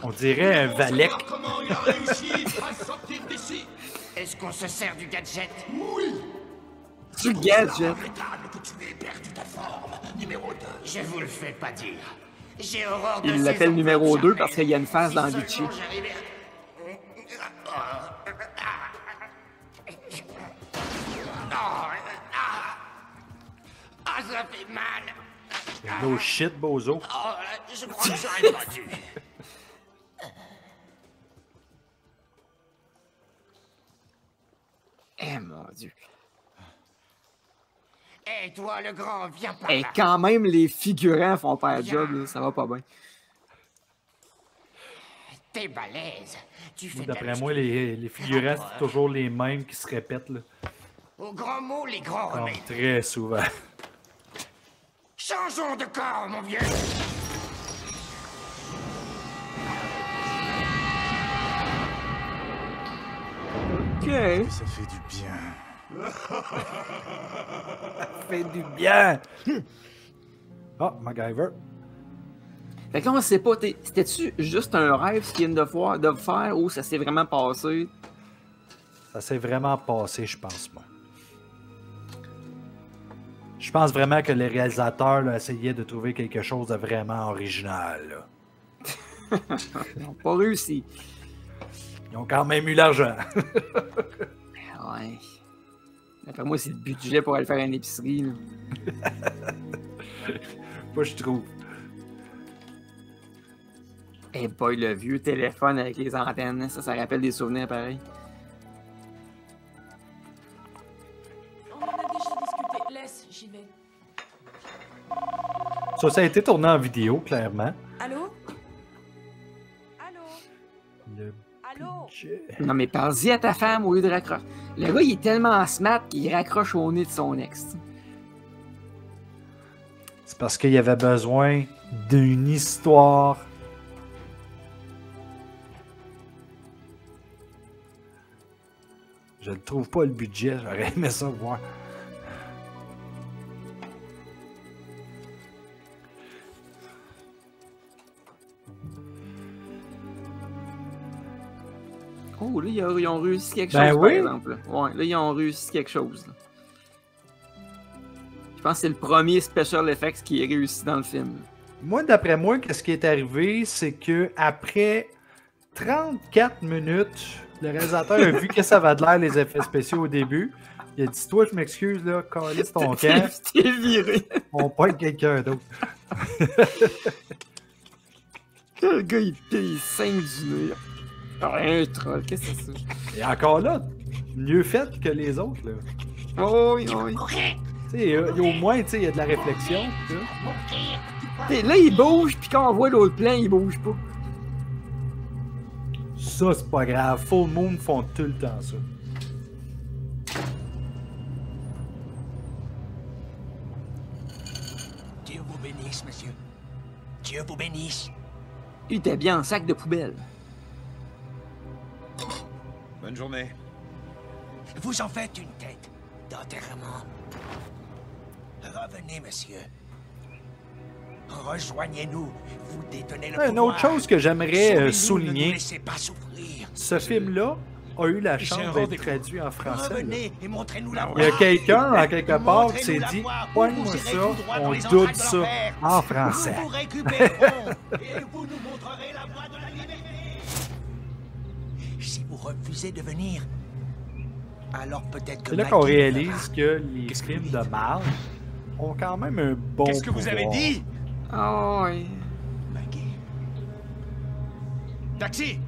On dirait un valet. Est-ce qu'on se sert du gadget? Oui. Du gadget. Que tu aies perdu ta forme, numéro 2. Je vous le fais pas dire. J'ai horreur de Il l'appelle numéro 2 parce qu'il y a une face dans Gucci. Ah, ça fait mal. No shit, bozo. Oh, je crois que j'aurais pas dû. Eh mon Dieu. Hé, toi, le grand, viens par Et là. quand même, les figurants font pas le job, là, ça va pas bien. T'es balèze. Tu fais de la D'après moi, les figurants, c'est toujours les mêmes qui se répètent. Là. Au grand mot, les grands Comme remèdes. très souvent. Changeons de corps, mon vieux. Ok. Ça fait du bien. Ça fait du bien. Ah, MacGyver. Fait que là, on sait pas, c'était-tu juste un rêve ce qu'ils viennent de faire ou ça s'est vraiment passé? Ça s'est vraiment passé, je pense, moi. Je pense vraiment que les réalisateurs là, essayaient de trouver quelque chose de vraiment original. Là. Ils n'ont pas réussi. Ils ont quand même eu l'argent. Ouais. D'après moi, c'est le budget pour aller faire une épicerie. Là. Moi, je trouve. Eh boy, le vieux téléphone avec les antennes, ça rappelle des souvenirs pareils. On en a déjà discuté. Laisse, j'y vais. Ça a été tourné en vidéo, clairement. Allô? Le budget. Non, mais parle-y à ta femme au lieu de raccrocher. Le gars, il est tellement smart qu'il raccroche au nez de son ex. C'est parce qu'il y avait besoin d'une histoire. Je ne trouve pas le budget, j'aurais aimé ça voir. Oh, là, ils ont réussi quelque chose, Ben par oui. exemple. Ouais, là, ils ont réussi quelque chose. Là. Je pense que c'est le premier special effects qui est réussi dans le film. Moi, d'après moi, ce qui est arrivé, c'est que après 34 minutes, le réalisateur a vu que ça avait de l'air les effets spéciaux au début. Il a dit, toi, je m'excuse, là, calisse ton camp. T'es viré. On pointe quelqu'un d'autre. Le gars, il saigne du nez. Ah, un troll, qu'est-ce que c'est ça? Et encore là, mieux fait que les autres, là. Oh, oui, oui. Tu sais, au moins, tu sais, il y a de la réflexion. T'sais, là, il bouge, puis quand on voit l'autre plan, il bouge pas. Ça, c'est pas grave. Full Moon font tout le temps ça. Dieu vous bénisse, monsieur. Dieu vous bénisse. Il était bien en sac de poubelle. Bonne journée. Vous en faites une tête d'enterrement. Revenez, monsieur. Rejoignez-nous. Vous détenez le pouvoir. Une autre chose que j'aimerais Sauvez-nous, ne souligner, nous laissez pas souffrir. ce film-là a eu la J'ai chance un d'être rendez-vous. traduit en français. là. Revenez et montrez-nous la voie. Il y a quelqu'un, en quelque part, qui s'est Montrez-nous la dit voie. pointe-moi Vous irez ça, tout droit dans on les double entrailles de ça l'enfer. en français. Nous vous récupérerons et vous nous montrerez la voie de la liberté. Si vous refusez de venir, alors peut-être que C'est là Maggie qu'on le réalise fera. que les films de Marvel ont quand même un bon Qu'est-ce que vous avez pouvoir. dit? Ah ouais. Taxi!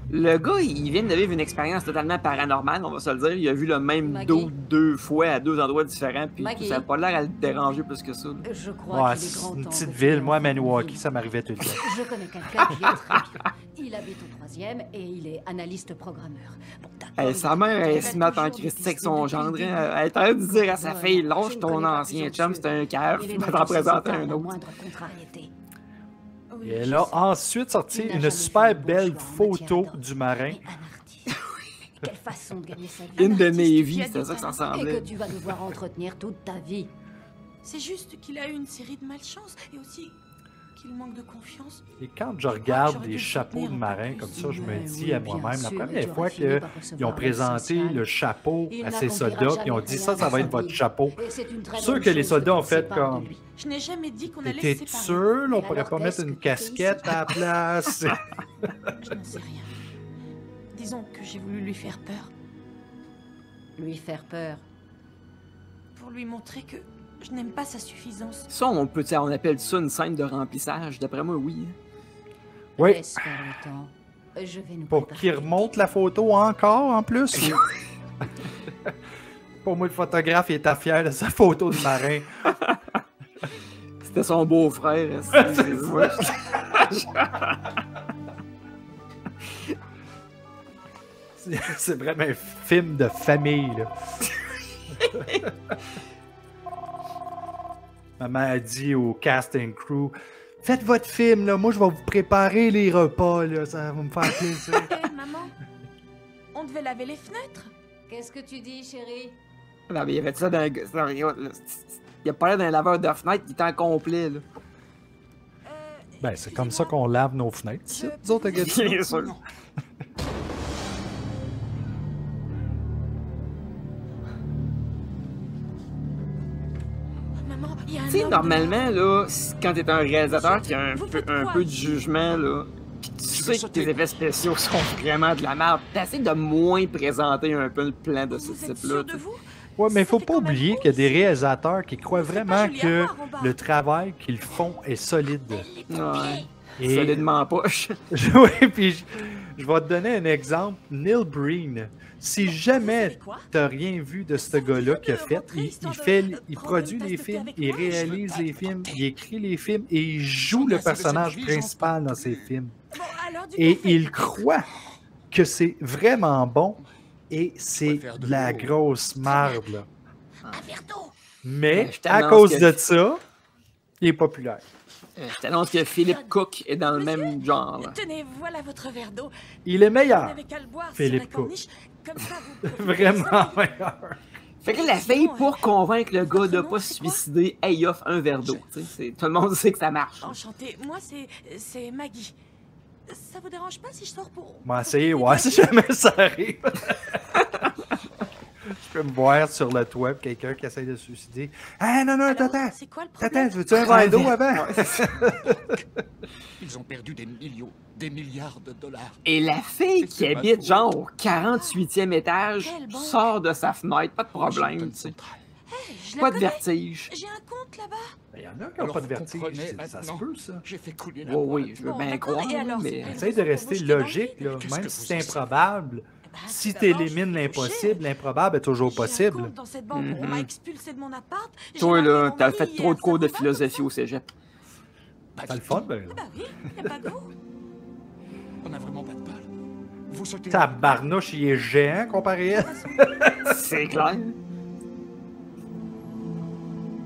Le gars, il vient de vivre une expérience totalement paranormale, on va se le dire. Il a vu le même Maggie. dos 2 fois à 2 endroits différents, puis Maggie. ça n'a pas l'air à le déranger plus que ça. Là. Je crois Ouais, qu'il est c'est grand une temps petite que ville. tu Moi, à aies envie. Maniwaki, ça m'arrivait tout le temps. Je connais quelqu'un qui est très bien. Il habite au 3e et il est analyste programmeur. Bon, d'accord, Sa mère, elle se met en Christ avec son gendre. Hein. Elle est en train de dire à sa fille, lâche ton ancien chum, c'est un cave, il est tu vas dans t'en ses présenter états un la autre. moindre contrariété. Et elle a ensuite sorti une super belle photo du marin. Quelle façon de gagner sa vie. Une de artiste Navy, qui a c'est des ça que ça talents. Et ressemblait. que tu vas devoir entretenir toute ta vie. C'est juste qu'il a eu une série de malchance et aussi qu'il manque de confiance. Et quand je regarde des chapeaux de marin comme ça, je me dis à moi-même, la première fois qu'ils ont présenté le chapeau à ces soldats, puis ils ont dit ça va être votre chapeau. Sûr que les soldats ont fait comme. Je n'ai jamais dit qu'on allait T'es se séparer. sûr, on Et pourrait alors, pas mettre qu'est-ce une que tu fais casquette ici? à la place? Je n'en sais rien. Disons que j'ai voulu lui faire peur. Lui faire peur. Pour lui montrer que je n'aime pas sa suffisance. Ça, on appelle ça une scène de remplissage. D'après moi, oui. Oui. Laisse faire le temps. Je vais nous Pour qu'il remonte la photo encore, en plus. Pour moi, le photographe, il était fier de sa photo de marin. C'était son beau-frère. C'est vraiment un film de famille, là. Maman a dit au cast and crew, faites votre film, là. Moi, je vais vous préparer les repas, là. Ça va me faire plaisir. Hé, maman, on devait laver les fenêtres. Qu'est-ce que tu dis, chérie? Non, mais il y avait ça dans il a pas l'air d'un laveur de fenêtre, il était en complet, là. Ben, c'est comme ça qu'on lave nos fenêtres. C'est nous autres, à Gatineau. Bien sûr. maman, il y a un Tu sais, homme normalement, là, quand t'es un réalisateur qui a un peu de jugement, là, pis tu sais que tes effets spéciaux sont vraiment de la merde, t'essaies de moins présenter un peu le plan de ce type-là. Ouais, mais il faut pas oublier qu'il y a des réalisateurs qui croient vraiment que le travail qu'ils font est solide. Ouais. Et... solidement poche. Oui, puis je vais te donner un exemple. Neil Breen. Si jamais t'as rien vu de ce gars-là qui a fait, il produit les films, il réalise les films, il écrit les films et il joue le personnage principal dans ses films. Et il croit que c'est vraiment bon et c'est de la grosse marde, là. Mais à cause de ça, il est populaire. Je t'annonce que Philippe Cook est dans le même genre. Là. Tenez, voilà votre verre d'eau. Il est meilleur, Vous n'avez qu'à le boire Philippe sur la Cook. corniche, comme ça, vous Vraiment meilleur. Fait que la fille, pour convaincre le gars de pas se suicider, elle offre un verre d'eau. Tout le monde sait que ça marche. Enchanté, moi c'est Maggie. Ça vous dérange pas si je sors pour... Moi, essayer, ouais, si jamais ça arrive. Je peux me voir sur le web quelqu'un qui essaie de se suicider. Ah non, attends. Attends, veux-tu un verre d'eau avant? Ils ont perdu des milliards de dollars. Et la fille qui habite genre au 48e étage sort de sa fenêtre, pas de problème, tu sais. Pas de vertige. J'ai un compte là-bas. Il y en a qui n'ont pas de vertige. Ça se peut, ça. J'ai fait couler la oui, je veux bien croire, mais... Essaye de rester logique, là. Même si c'est improbable. Si tu élimines l'impossible, l'improbable est toujours possible. Dans cette banque, on m'a expulsé de mon appart. Toi, là, t'as fait trop de cours de philosophie au cégep. T'as le fun, ben. Bah oui, y'a pas de vous. On a vraiment pas de balle. Vous sautez... Ta barnouche, il est géant comparé à... C'est clair.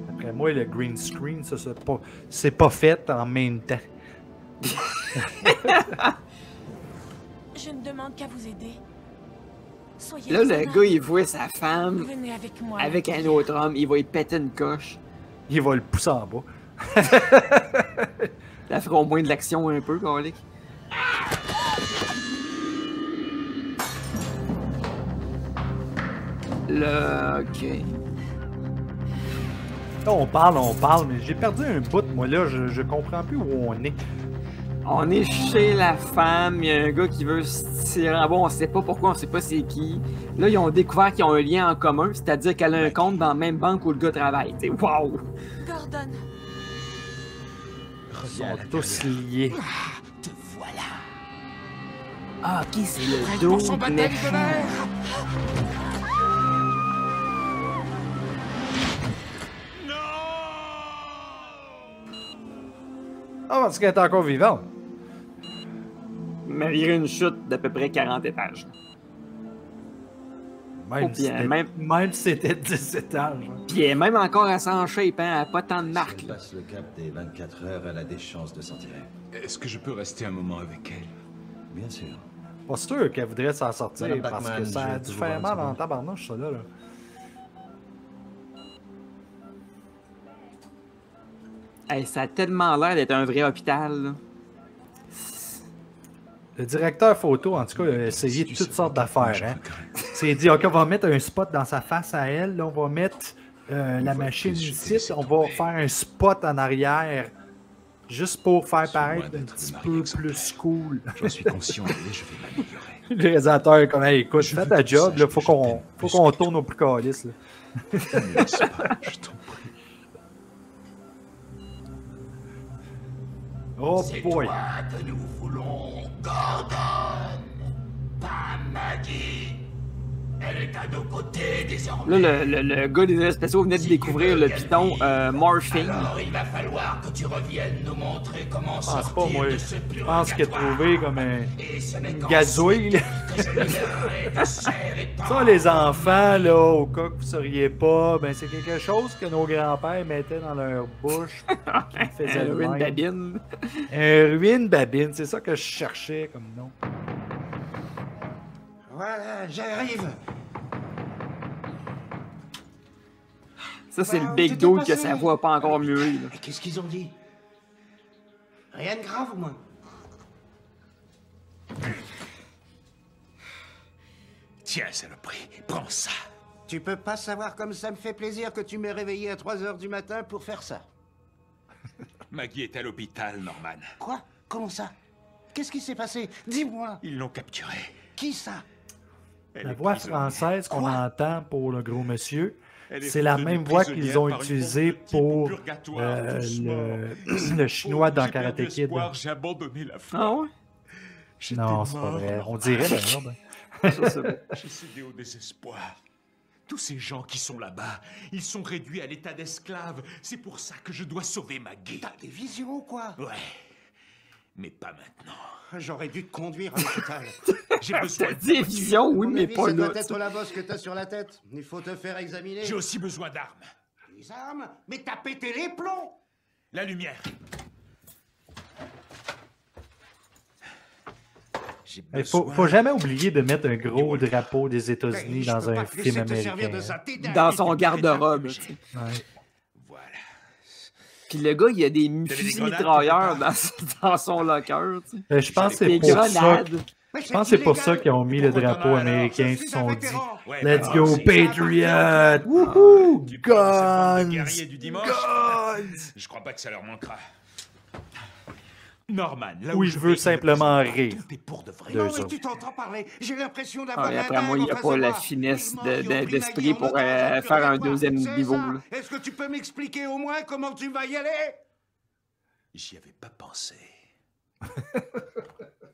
Après moi, le green screen, ça, c'est pas fait en même temps. Je ne demande qu'à vous aider. Soyez là, le gars, il voit sa femme avec moi. Avec un autre homme, il va y péter une coche. Il va le pousser en bas. Ça fera au moins de l'action un peu, Colic. Là, ok. Là, on parle, mais j'ai perdu un bout, moi, là, je comprends plus où on est. On est chez la femme, il y a un gars qui veut se tirer en bas, on sait pas pourquoi, on sait pas c'est qui. Là, ils ont découvert qu'ils ont un lien en commun, c'est-à-dire qu'elle a un compte dans la même banque où le gars travaille. T'sais, wow! Gordon. Ils sont tous liés. Te voilà. Ah, ok, c'est le dos de la fille. Ah, parce qu'elle est encore vivante. Malgré une chute d'à peu près 40 étages. Même si c'était 10 étages. Puis elle est même encore assez en shape, hein, elle a pas tant de marques. Si elle passe le cap des 24 heures, elle a des chances de s'en tirer. Est-ce que je peux rester un moment avec elle? Bien sûr. Pas sûr qu'elle voudrait s'en sortir Madame parce Bachmann, que ça a je dû vais faire vous mal voir en tabarnouche, ça là. Hey, ça a tellement l'air d'être un vrai hôpital. Là. Le directeur photo, en tout cas, a essayé toutes sortes d'affaires. Hein. C'est dit, OK, on va mettre un spot dans sa face à elle. Là, on va mettre la machine ici. On va faire un spot en arrière. Juste pour faire paraître un petit peu plus cool. J'en suis conscient et je vais m'améliorer. Le réalisateur est comme, hey, écoute, fais ta job, là, faut qu'on tourne au plus calice. Ne me laisse pas, je t'en prie. Oh boy! Toi que nous voulons, Gordon, pas Maggie. Elle est à nos côtés désormais. Là, le gars des effets spéciaux venait de découvrir le piton Morphine. Alors il va falloir que tu reviennes nous montrer comment sortir pas moi. de ce Je pense qu'il a trouvé comme une gazouille. Ça, les enfants, là, au cas que vous ne sauriez pas, ben c'est quelque chose que nos grands-pères mettaient dans leur bouche. Qui faisait Un ruine babine. Un ruine babine, c'est ça que je cherchais comme nom. Voilà, j'arrive. Ça, c'est le big dude que sa voix pas encore mûrie. Qu'est-ce qu'ils ont dit? Rien de grave, au moins. Tiens, saloperie, prends ça. Tu peux pas savoir comme ça me fait plaisir que tu m'aies réveillé à 3 h du matin pour faire ça. Maggie est à l'hôpital, Norman. Quoi? Comment ça? Qu'est-ce qui s'est passé? Dis-moi. Ils l'ont capturée. Qui ça? La voix française qu'on entend pour le gros monsieur, Elle est c'est la devenue même voix prisonnière qu'ils ont par une utilisée bombe pour purgatoire, le chinois dans Karate Kid. J'ai abandonné la foi. Ah ouais? Non, c'est pas vrai. On dirait d'ailleurs. J'ai cédé au désespoir. Tous ces gens qui sont là-bas, ils sont réduits à l'état d'esclaves. C'est pour ça que je dois sauver Maggie. T'as des visions ou quoi? Ouais. Mais pas maintenant. J'aurais dû te conduire à l'hôpital. J'ai besoin T'as des visions, oui, mais pas ça là. doit être la bosse que t'as sur la tête. Il faut te faire examiner. J'ai aussi besoin d'armes. Des armes? Mais t'as pété les plombs! La lumière. Il faut jamais oublier de mettre un gros drapeau des États-Unis dans un film américain. Dans son garde-robe. Voilà. Puis le gars, il a des fusils mitrailleurs dans son locker. Je pense que c'est pour ça. Je pense que c'est pour ça qu'ils ont mis le drapeau américain. Ils se sont dit Let's go Patriot! Wouhou! Guns! Je crois pas que ça leur manquera. Norman, là où je veux simplement rire. Non, mais tu t'entends parler. J'ai l'impression d'avoir et après moi, il n'y a pas la finesse d'esprit pour faire un deuxième niveau. Est-ce que tu peux m'expliquer au moins comment tu vas y aller? J'y avais pas pensé.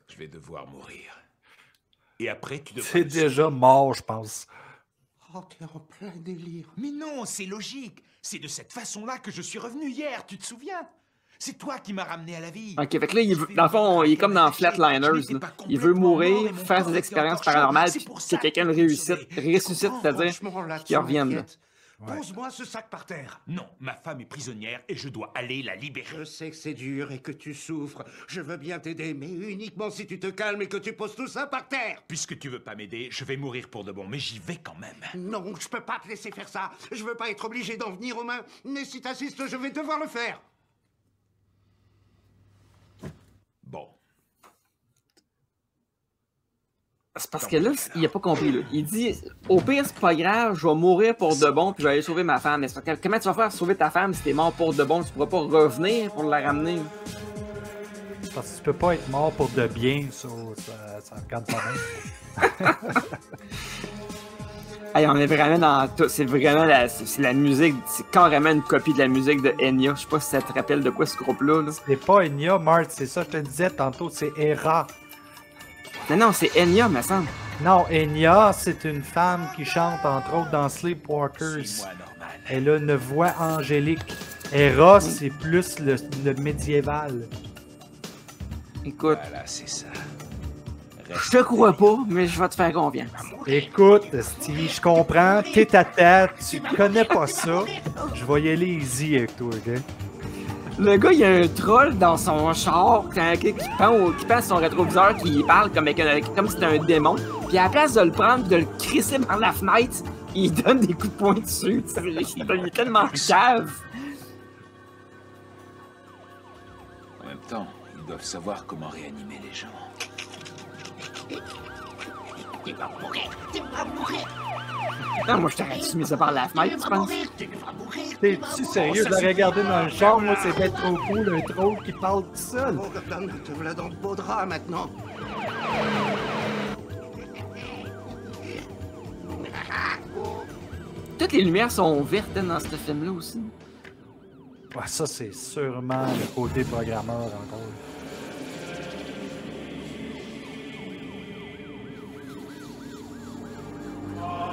Je vais devoir mourir. Et après, tu devras... C'est déjà mort, je pense. Oh, t'es en plein délire. Mais non, c'est logique. C'est de cette façon-là que je suis revenu hier, tu te souviens? C'est toi qui m'as ramené à la vie. Ok, fait que là, dans le fond, il est comme dans Flatliners. Il veut mourir, faire des expériences paranormales, puis que quelqu'un le ressuscite, c'est-à-dire qu'il revienne. Là. Pose-moi ce sac par terre. Non, ma femme est prisonnière et je dois aller la libérer. Je sais que c'est dur et que tu souffres. Je veux bien t'aider, mais uniquement si tu te calmes et que tu poses tout ça par terre. Puisque tu veux pas m'aider, je vais mourir pour de bon, mais j'y vais quand même. Non, je peux pas te laisser faire ça. Je veux pas être obligé d'en venir aux mains. Mais si t'insistes, je vais devoir le faire. Bon. C'est parce que là, il a pas compris. Là. Il dit, au pire, c'est pas grave, je vais mourir pour de bon, puis je vais aller sauver ma femme. Mais comment tu vas faire sauver ta femme si t'es mort pour de bon? Tu pourras pas revenir pour la ramener. Parce que tu peux pas être mort pour de bien, ça regarde pas bien. Hey, on est vraiment dans tout. C'est vraiment la musique, c'est carrément une copie de la musique de Enya. Je sais pas si ça te rappelle de quoi ce groupe-là. Là. C'est pas Enya, Marthe, c'est ça que je te disais tantôt, c'est Hera. Non, c'est Enya, me semble. Non, Enya, c'est une femme qui chante entre autres dans Sleepwalkers. Elle a une voix angélique. Hera, c'est plus le médiéval. Écoute. Voilà, c'est ça. Je te crois pas, mais je vais te faire confiance. Écoute, Steve, je comprends, t'es à tête, tu connais pas ça. Je vais y aller easy avec toi, ok? Le gars, il y a un troll dans son char qui pend son rétroviseur, qui parle comme si c'était un démon. Puis à la place de le prendre et de le crisser par la fenêtre, il donne des coups de poing dessus. Il est tellement cave. En même temps, ils doivent savoir comment réanimer les gens. Tu vas mourir, tu vas mourir. Non, moi je t'aurais mis ça par la fenêtre, tu penses? T'es-tu sérieux? Je l'aurais regardé dans le char, moi c'est peut-être trop cool, un troll qui parle tout seul. Oh, Gordon, te voilà dans de beaux draps maintenant. Toutes les lumières sont vertes dans ce film-là aussi. Ouais, ça c'est sûrement le côté programmeur encore.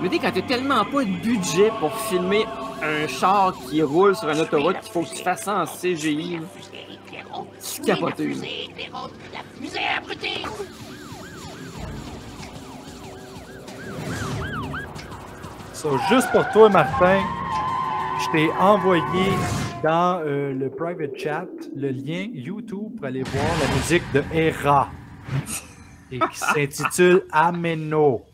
Mais dis, quand t'as tellement pas de budget pour filmer un char qui roule sur une autoroute, qu'il faut que tu fasses ça en CGI. C'est capoté. La fusée abrutée. Ça, juste pour toi, Martin, je t'ai envoyé dans le private chat le lien YouTube pour aller voir la musique de Hera et qui s'intitule Ameno.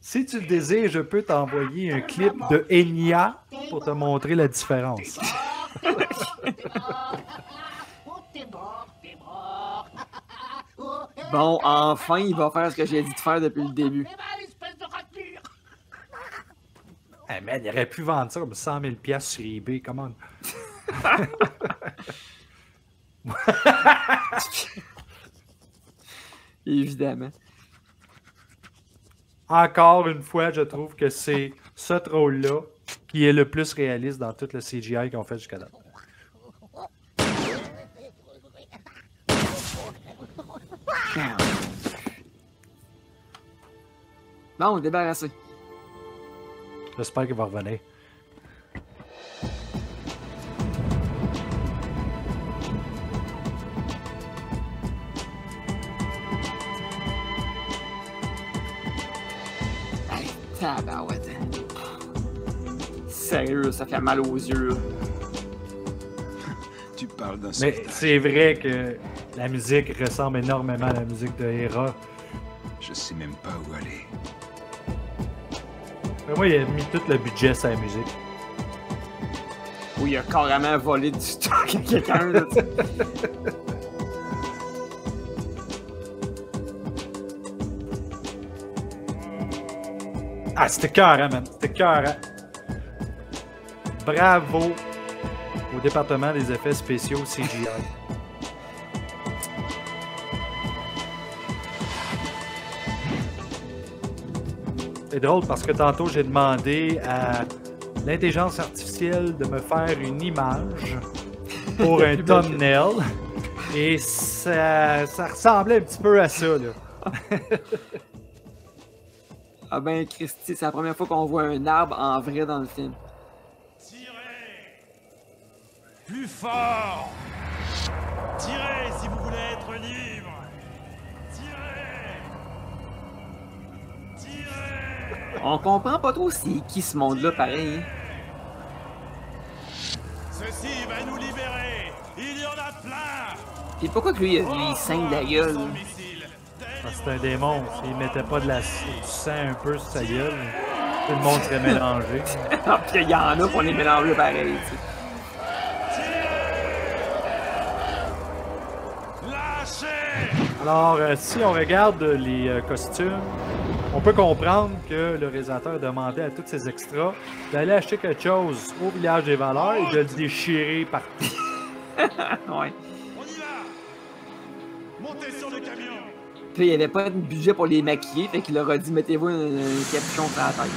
Si tu le désires, je peux t'envoyer un clip de Enya pour te montrer la différence. T'es mort. Oh, Bon, enfin, il va faire ce que j'ai dit de faire depuis le début. Hey man, il aurait pu vendre ça comme 100 000 $ sur eBay, comment? Évidemment. Encore une fois, je trouve que c'est ce troll-là qui est le plus réaliste dans tout le CGI qu'on fait jusqu'à date. Bon, on est débarrassé. J'espère qu'il va revenir. Allez, tabarouette. Sérieux, ça fait mal aux yeux. Tu parles d'un Mais sauvetage. c'est vrai que la musique ressemble énormément à la musique de Hera. Je sais même pas où aller. Mais moi, il a mis tout le budget sur la musique. Oui, il a carrément volé du stock à quelqu'un, là, tu sais. Ah, c'était carré, man. C'était carré. Bravo au département des effets spéciaux CGI. C'est drôle parce que tantôt j'ai demandé à l'intelligence artificielle de me faire une image pour un thumbnail et ça ressemblait un petit peu à ça, là. Ah ben, Christy, c'est la première fois qu'on voit un arbre en vrai dans le film. Plus fort! Tirez si vous voulez être libre! Tirez! Tirez! On comprend pas trop c'est qui ce monde-là, pareil. Ceci va nous libérer! Il y en a plein! Pis pourquoi que lui, il saigne de la gueule? Parce que c'est un démon. S'il mettait pas du sang un peu sur sa gueule, tout le monde serait mélangé. Ah, pis il y en a qu'on est mélangés pareil, tu sais. Alors, si on regarde les costumes, on peut comprendre que le réalisateur demandait à tous ses extras d'aller acheter quelque chose au village des valeurs et de le déchirer partout. Ouais. On y va! Montez sur le camion! Puis il n'y avait pas de budget pour les maquiller, fait qu'il leur a dit mettez-vous un capuchon sur la tête.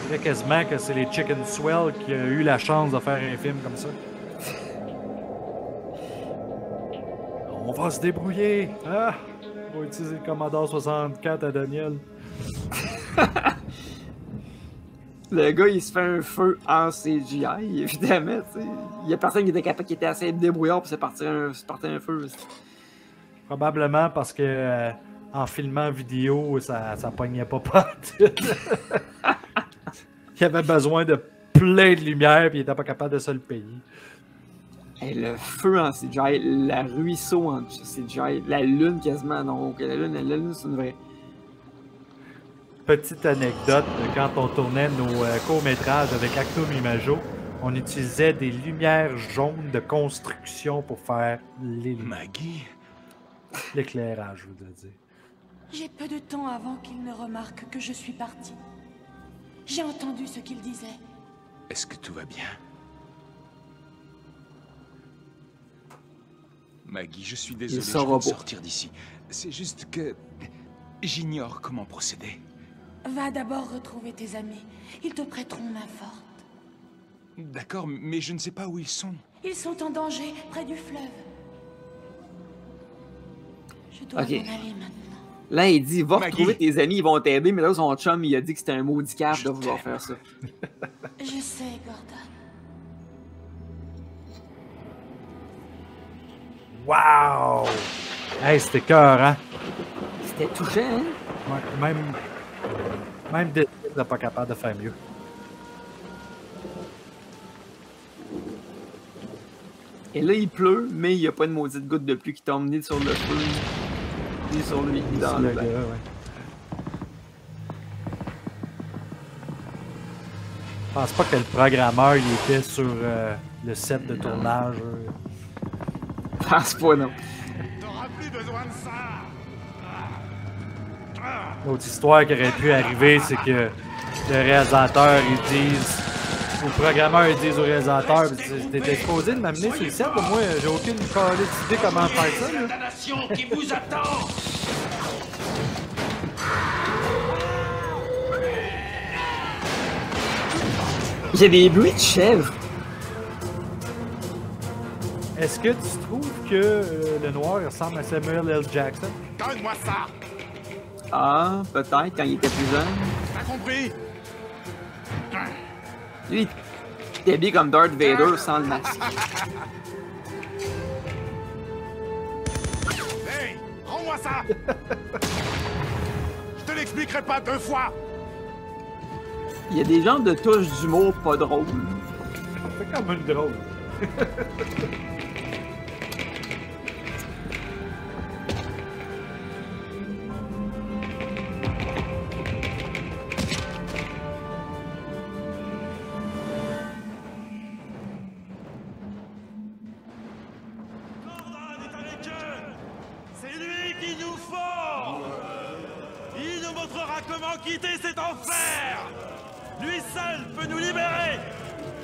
Je dirais quasiment que c'est les Chicken Swell qui ont eu la chance de faire un film comme ça. On va se débrouiller! Ah! On va utiliser le Commodore 64 à Daniel. Le gars, il se fait un feu en CGI, évidemment, tu sais. Il y a personne qui était capable, qui était assez débrouillard pour se partir un feu. Probablement parce que en filmant vidéo, ça pognait pas partout. Il avait besoin de plein de lumière et il était pas capable de se le payer. Et le feu en CGI, le ruisseau en CGI, la lune quasiment, donc la lune c'est une vraie. Petite anecdote, quand on tournait nos courts-métrages avec Actum Imago, on utilisait des lumières jaunes de construction pour faire l'éclairage, je voudrais dire. J'ai peu de temps avant qu'il ne remarque que je suis partie. J'ai entendu ce qu'il disait. Est-ce que tout va bien? Maggie, je suis désolé, je veux sortir d'ici. C'est juste que j'ignore comment procéder. Va d'abord retrouver tes amis. Ils te prêteront main forte. D'accord, mais je ne sais pas où ils sont. Ils sont en danger, près du fleuve. Je dois Ok. m'en aller maintenant. Là, il dit va retrouver tes amis, ils vont t'aider, mais là, son chum, il a dit que c'était un maudit cave de vouloir faire ça. Je sais, Gordon. Wow! Hey, c'était cœur, hein? C'était touchant, hein? Ouais, même Disney n'est pas capable de faire mieux. Et là, il pleut, mais il n'y a pas une maudite goutte de pluie qui tombe ni sur le feu, ni sur lui, ni dans le gars, bain. ouais. Je pense pas que le programmeur il était sur le set de tournage. pense pas, non. T'auras plus besoin de ça. L'autre histoire qui aurait pu arriver, c'est que le réalisateur, ils disent, ou le programmeur, ils disent au réalisateur, t'es exposé de m'amener sur le set, moi, j'ai aucune idée comment faire ça. C'est la nation qui vous attend. Il y a des bruits de chèvres. Est-ce que tu trouves que le noir ressemble à Samuel L. Jackson? Donne-moi ça. Ah, peut-être, quand il était plus jeune. T'as compris? Lui, il est habillé comme Darth Vader sans le masque. Hey, rends-moi ça. Je te l'expliquerai pas 2 fois. Il y a des genres de touches d'humour pas drôles. C'est quand même drôle. C'est lui qu'il nous faut. Il nous montrera comment quitter cet enfer. Lui seul peut nous libérer.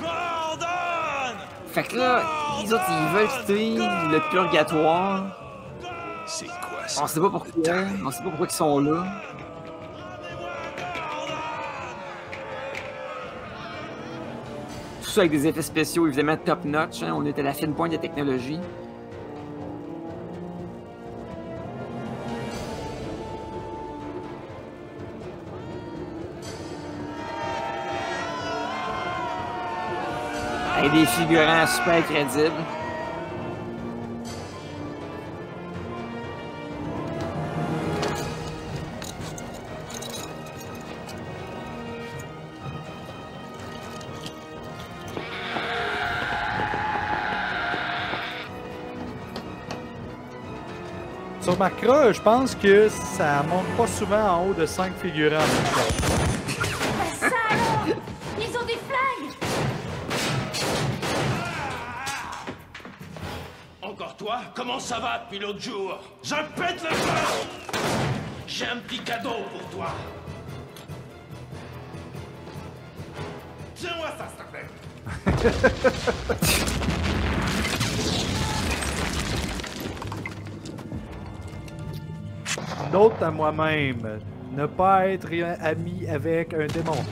Gordon. Fait que là, les autres, ils veulent quitter le purgatoire. C'est quoi ça? On sait pas pourquoi. On sait pas pourquoi ils sont là. Tout ça avec des effets spéciaux évidemment top notch. Hein. On est à la fine pointe de la technologie. Avec des figurants super crédibles. Tu remarqueras, je pense que ça monte pas souvent en haut de 5 figurants en même temps. Ça alors! Ils ont des flingues! Encore toi? Comment ça va depuis l'autre jour? Je pète le feu! J'ai un petit cadeau pour toi. Tiens-moi ça, s'il te plaît. Note à moi-même, ne pas être ami avec un démon.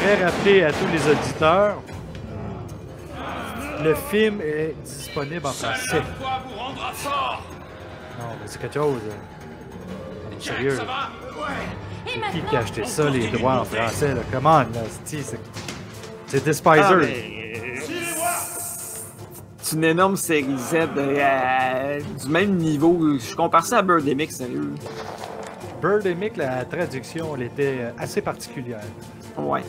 J'aimerais rappeler à tous les auditeurs, le film est disponible en français. Vous rendra fort. Non, mais c'est quelque chose. Non, sérieux. Ça va? C'est qui a acheté ça, les droits en français, là? Come on, là. C'est Despiser. Ah, c'est une énorme série Z du même niveau. Je compare ça à Birdemic, sérieux. Birdemic, la traduction, elle était assez particulière. Ouais.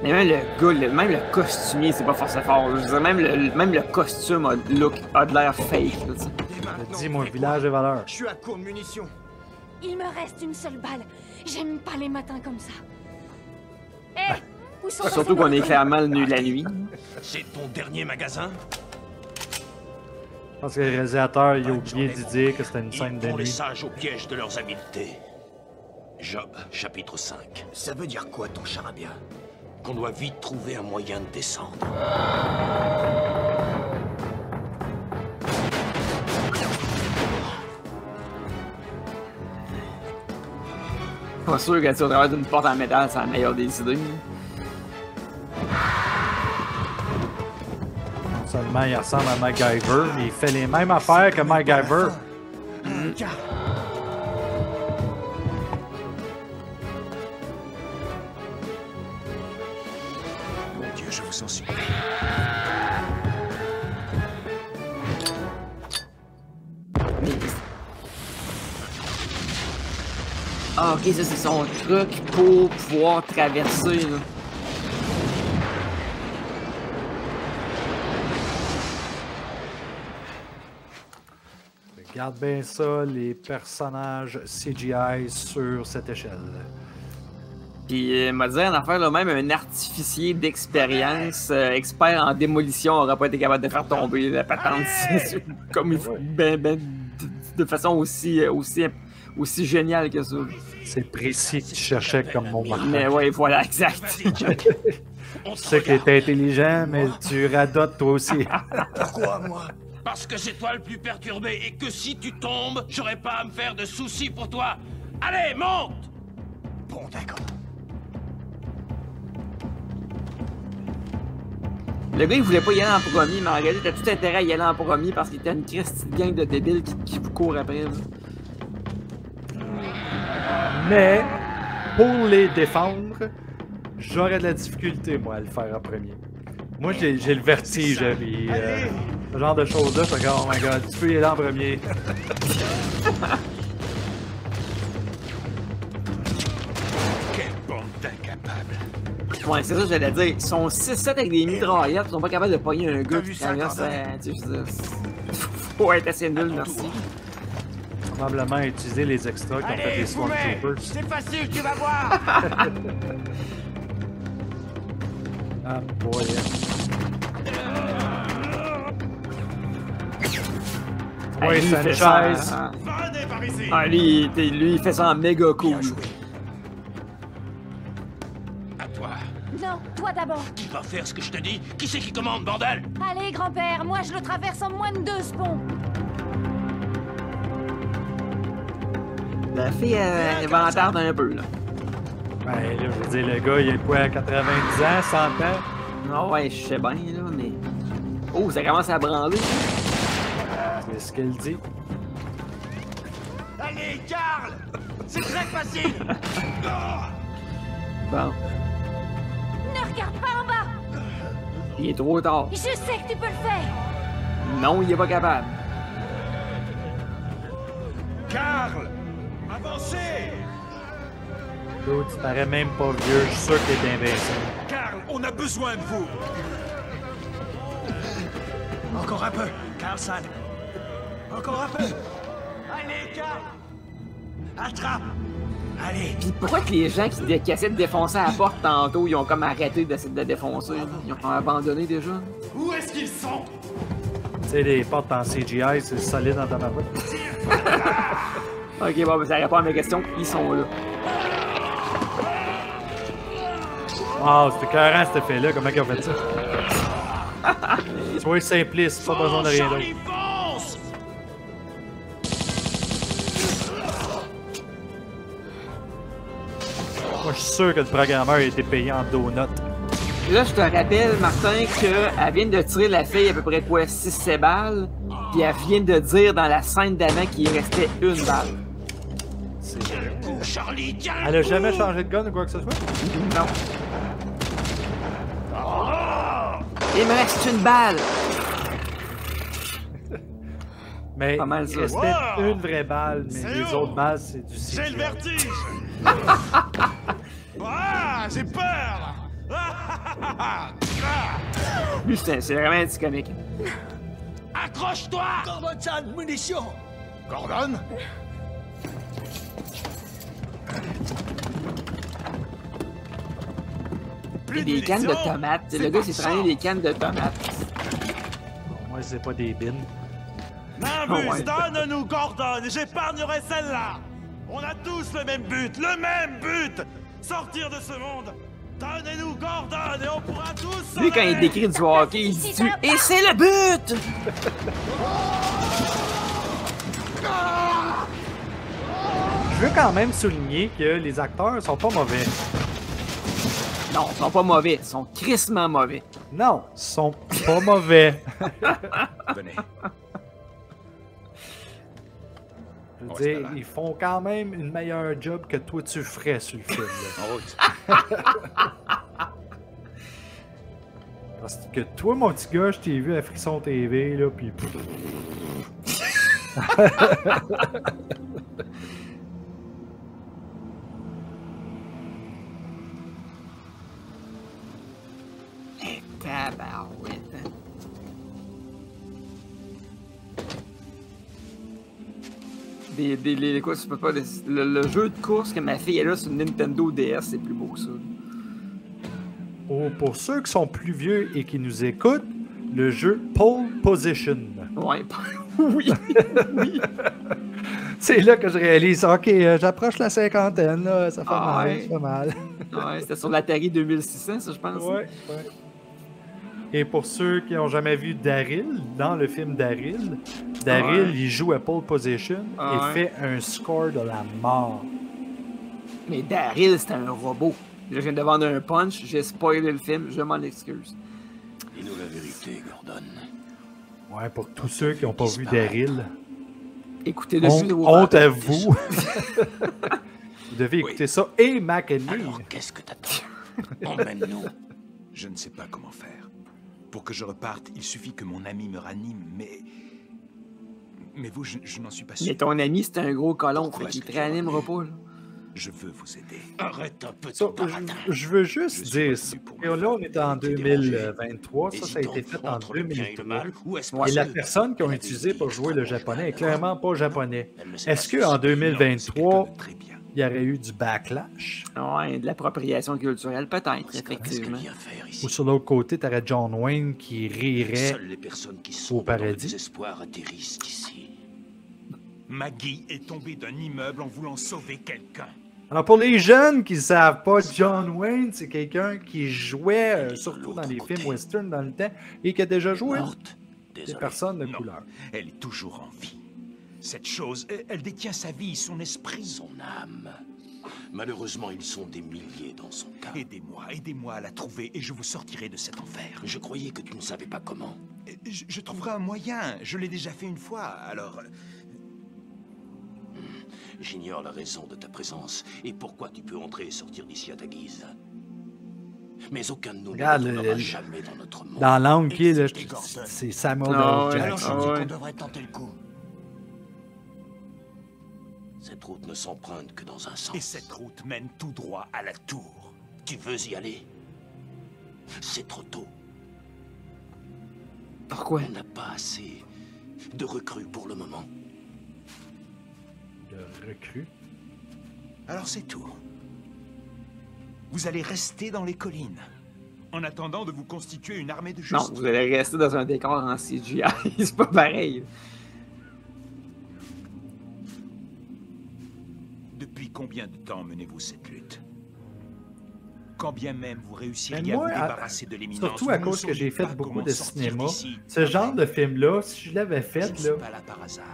Mais même le gars, même le costumier, c'est pas forcément fort. Je veux dire, même le costume a de l'air fake. Dis-moi, village de valeur. Je suis à court de munitions. Il me reste une seule balle. J'aime pas les matins comme ça. Hé! Où sont Surtout qu'on est clairement le nu de la nuit. C'est ton dernier magasin? Je pense que le réalisateur il a oublié de dire que c'était une scène de Ils prend les nuit. sages au piège de leurs habiletés. Job, chapitre 5. Ça veut dire quoi, ton charabia? Qu'on doit vite trouver un moyen de descendre. Pas sûr que au travers d'une porte en métal, c'est la meilleure des idées. Non seulement il ressemble à MacGyver, mais il fait les mêmes affaires que MacGyver. Mon Dieu, je vous sens super. Ah, ok, ça c'est son truc pour pouvoir traverser, là. Regarde bien ça, les personnages CGI sur cette échelle. Puis, m'a dit en affaire, là, même un artificier d'expérience, expert en démolition, aurait pas été capable de faire tomber la patente comme il faut, de façon aussi géniale que ça. C'est précis que tu cherchais comme mon marqueur. Mais ouais, voilà, exact. Tu sais que t'es intelligent, mais tu radotes toi aussi. Pourquoi, moi? Parce que c'est toi le plus perturbé et que si tu tombes, j'aurais pas à me faire de soucis pour toi. Allez, monte! Bon, d'accord. Le gars, il voulait pas y aller en premier, mais en réalité, t'as tout intérêt à y aller en premier parce qu'il était une petite gang de débiles qui vous courent après. Là. Mais, pour les défendre, j'aurais de la difficulté, moi, à le faire en premier. Moi, j'ai le vertige, puis ce genre de choses-là, je regarde, oh my god, tu peux y aller en premier. Quelle bande d'incapables! Ouais, c'est ça que j'allais dire. Ils sont 6-7 avec des mitraillettes, ils sont pas capables de pogner un gars qui traverse. Faut être assez nul, merci. Probablement utiliser les extras qui ont fait des Stormtroopers. C'est facile, tu vas voir. Ah boy. Ouais, Sanchez. Ah, lui, il fait ça en méga cool. À toi. Non, toi d'abord. Qui va faire ce que je te dis? Qui c'est qui commande, bordel? Allez, grand-père, moi je le traverse en moins de 2 secondes. La fille, elle vantarde un peu, là. Ben là, je veux dire, le gars, il est quoi, à 90 ans, 100 ans? Non, ouais, je sais bien, là, mais... Oh, ça commence à branler. C'est ce qu'elle dit. Allez, Karl! C'est très facile! Bon. Ne regarde pas en bas! Il est trop tard. Je sais que tu peux le faire! Non, il est pas capable. Karl! Avancez! L'autre, tu parais même pas vieux, je suis sûr que t'es invincible. Karl, on a besoin de vous! Encore un peu, Carlson. Encore un peu. Allez, Karl! Attrape! Allez! Pis pourquoi que les gens qui essaient de défoncer la porte tantôt, ils ont comme arrêté d'essayer de la défoncer? Ils ont abandonné déjà? Où est-ce qu'ils sont? Tu sais, les portes en CGI, c'est solide dans ta mabotte. Ok, bon, ben ça répond à mes questions. Ils sont là. Wow, c'était écœurant cet effet-là, comment ils ont fait ça? Sois simpliste, pas besoin de rien d'autre. Moi, je suis sûr que le programmeur a été payé en donuts. Là, je te rappelle, Martin, qu'elle vient de tirer la fille à peu près quoi, 6-7 balles, puis elle vient de dire dans la scène d'avant qu'il restait 1 balle. Elle a jamais changé de gun ou quoi que ce soit? Non. Il me reste 1 balle! Mais pas mal, il ça. restait une vraie balle, mais les autres balles, c'est du CGI. J'ai le vertige! Ah, j'ai peur! Lui, c'est vraiment un petit comique. Accroche-toi! Gordon-chan, munitions! Gordon? Et des cannes de tomates. Le gars s'est traîné des cannes de tomates. Moi, c'est pas des bins. Nimbus, ouais. donne-nous Gordon et j'épargnerai celle-là! On a tous le même but! Le même but! Sortir de ce monde! Donnez-nous Gordon et on pourra tous... Lui, quand il décrit du hockey, il dit « Et c'est le but! » Je veux quand même souligner que les acteurs sont pas mauvais. Non, ils sont pas mauvais. Ils sont crissement mauvais. Non, ils sont pas mauvais. Venez. Je veux dire, ils font quand même une meilleure job que toi tu ferais sur le film. En route. Parce que toi, mon petit gars, je t'ai vu à Frisson TV, là, pis... Tabarouette. Quoi, tu peux pas, le jeu de course que ma fille est là sur Nintendo DS, c'est plus beau que ça. Oh, pour ceux qui sont plus vieux et qui nous écoutent, le jeu Pole Position. Ouais, oui. Oui. C'est là que je réalise, ok, j'approche la cinquantaine, là, ça fait mal, ouais. ça fait mal. Ouais, c'était sur l'Atari 2600, ça, je pense. Ouais. Et pour ceux qui n'ont jamais vu Daryl, dans le film Daryl, il joue à Pole Position et fait un score de la mort. Mais Daryl, c'était un robot. Je viens de vendre un punch, j'ai spoilé le film, je m'en excuse. Dis-nous la vérité, Gordon. Ouais, pour tous ceux qui n'ont pas vu Daryl, écoutez le jeu de honte à vous. Vous devez écouter ça et Mac and Me. Alors, qu'est-ce que t'attends? Emmène-nous. Je ne sais pas comment faire. Pour que je reparte, il suffit que mon ami me ranime, mais vous, je n'en suis pas sûr. Mais ton ami, c'est un gros colon, fait qu'il te réanimera pas, là. Je veux vous aider. Arrête un peu je veux juste dire ça. Là, on est en 2023. Ça a été fait en 2003. Et la personne qu'ils ont utilisée pour jouer le japonais est clairement pas japonais. Est-ce qu'en 2023, il y aurait eu du backlash? Ouais, de l'appropriation culturelle, peut-être, effectivement. Ou sur l'autre côté, tu aurais John Wayne qui rirait au paradis. Maggie est tombée d'un immeuble en voulant sauver quelqu'un. Alors, pour les jeunes qui ne savent pas, John Wayne, c'est quelqu'un qui jouait surtout dans les films western dans le temps et qui a déjà joué des personnes de couleur. Elle est toujours en vie. Cette chose, elle détient sa vie, son esprit, son âme. Malheureusement, ils sont des milliers dans son cas. Aidez-moi à la trouver et je vous sortirai de cet enfer. Je croyais que tu ne savais pas comment. Je trouverai un moyen. Je l'ai déjà fait une fois, alors... J'ignore la raison de ta présence et pourquoi tu peux entrer et sortir d'ici à ta guise. Mais aucun de nous ne retournera jamais dans notre monde. Dans l'angle qui est, c'est Samuel L. Jackson. Alors je dis qu'on devrait tenter le coup. Cette route ne s'emprunte que dans un sens. Et cette route mène tout droit à la tour. Tu veux y aller? C'est trop tôt. Pourquoi? On n'a pas assez de recrues pour le moment. De recrues? Alors c'est tout. Vous allez rester dans les collines, en attendant de vous constituer une armée de justes. Non, vous allez rester dans un décor en CGI. C'est pas pareil. Depuis combien de temps menez-vous cette lutte? Quand bien même vous réussiriez à vous débarrasser de l'éminence... Surtout à cause que j'ai fait beaucoup de cinéma, ce genre de film-là, si je l'avais fait, là,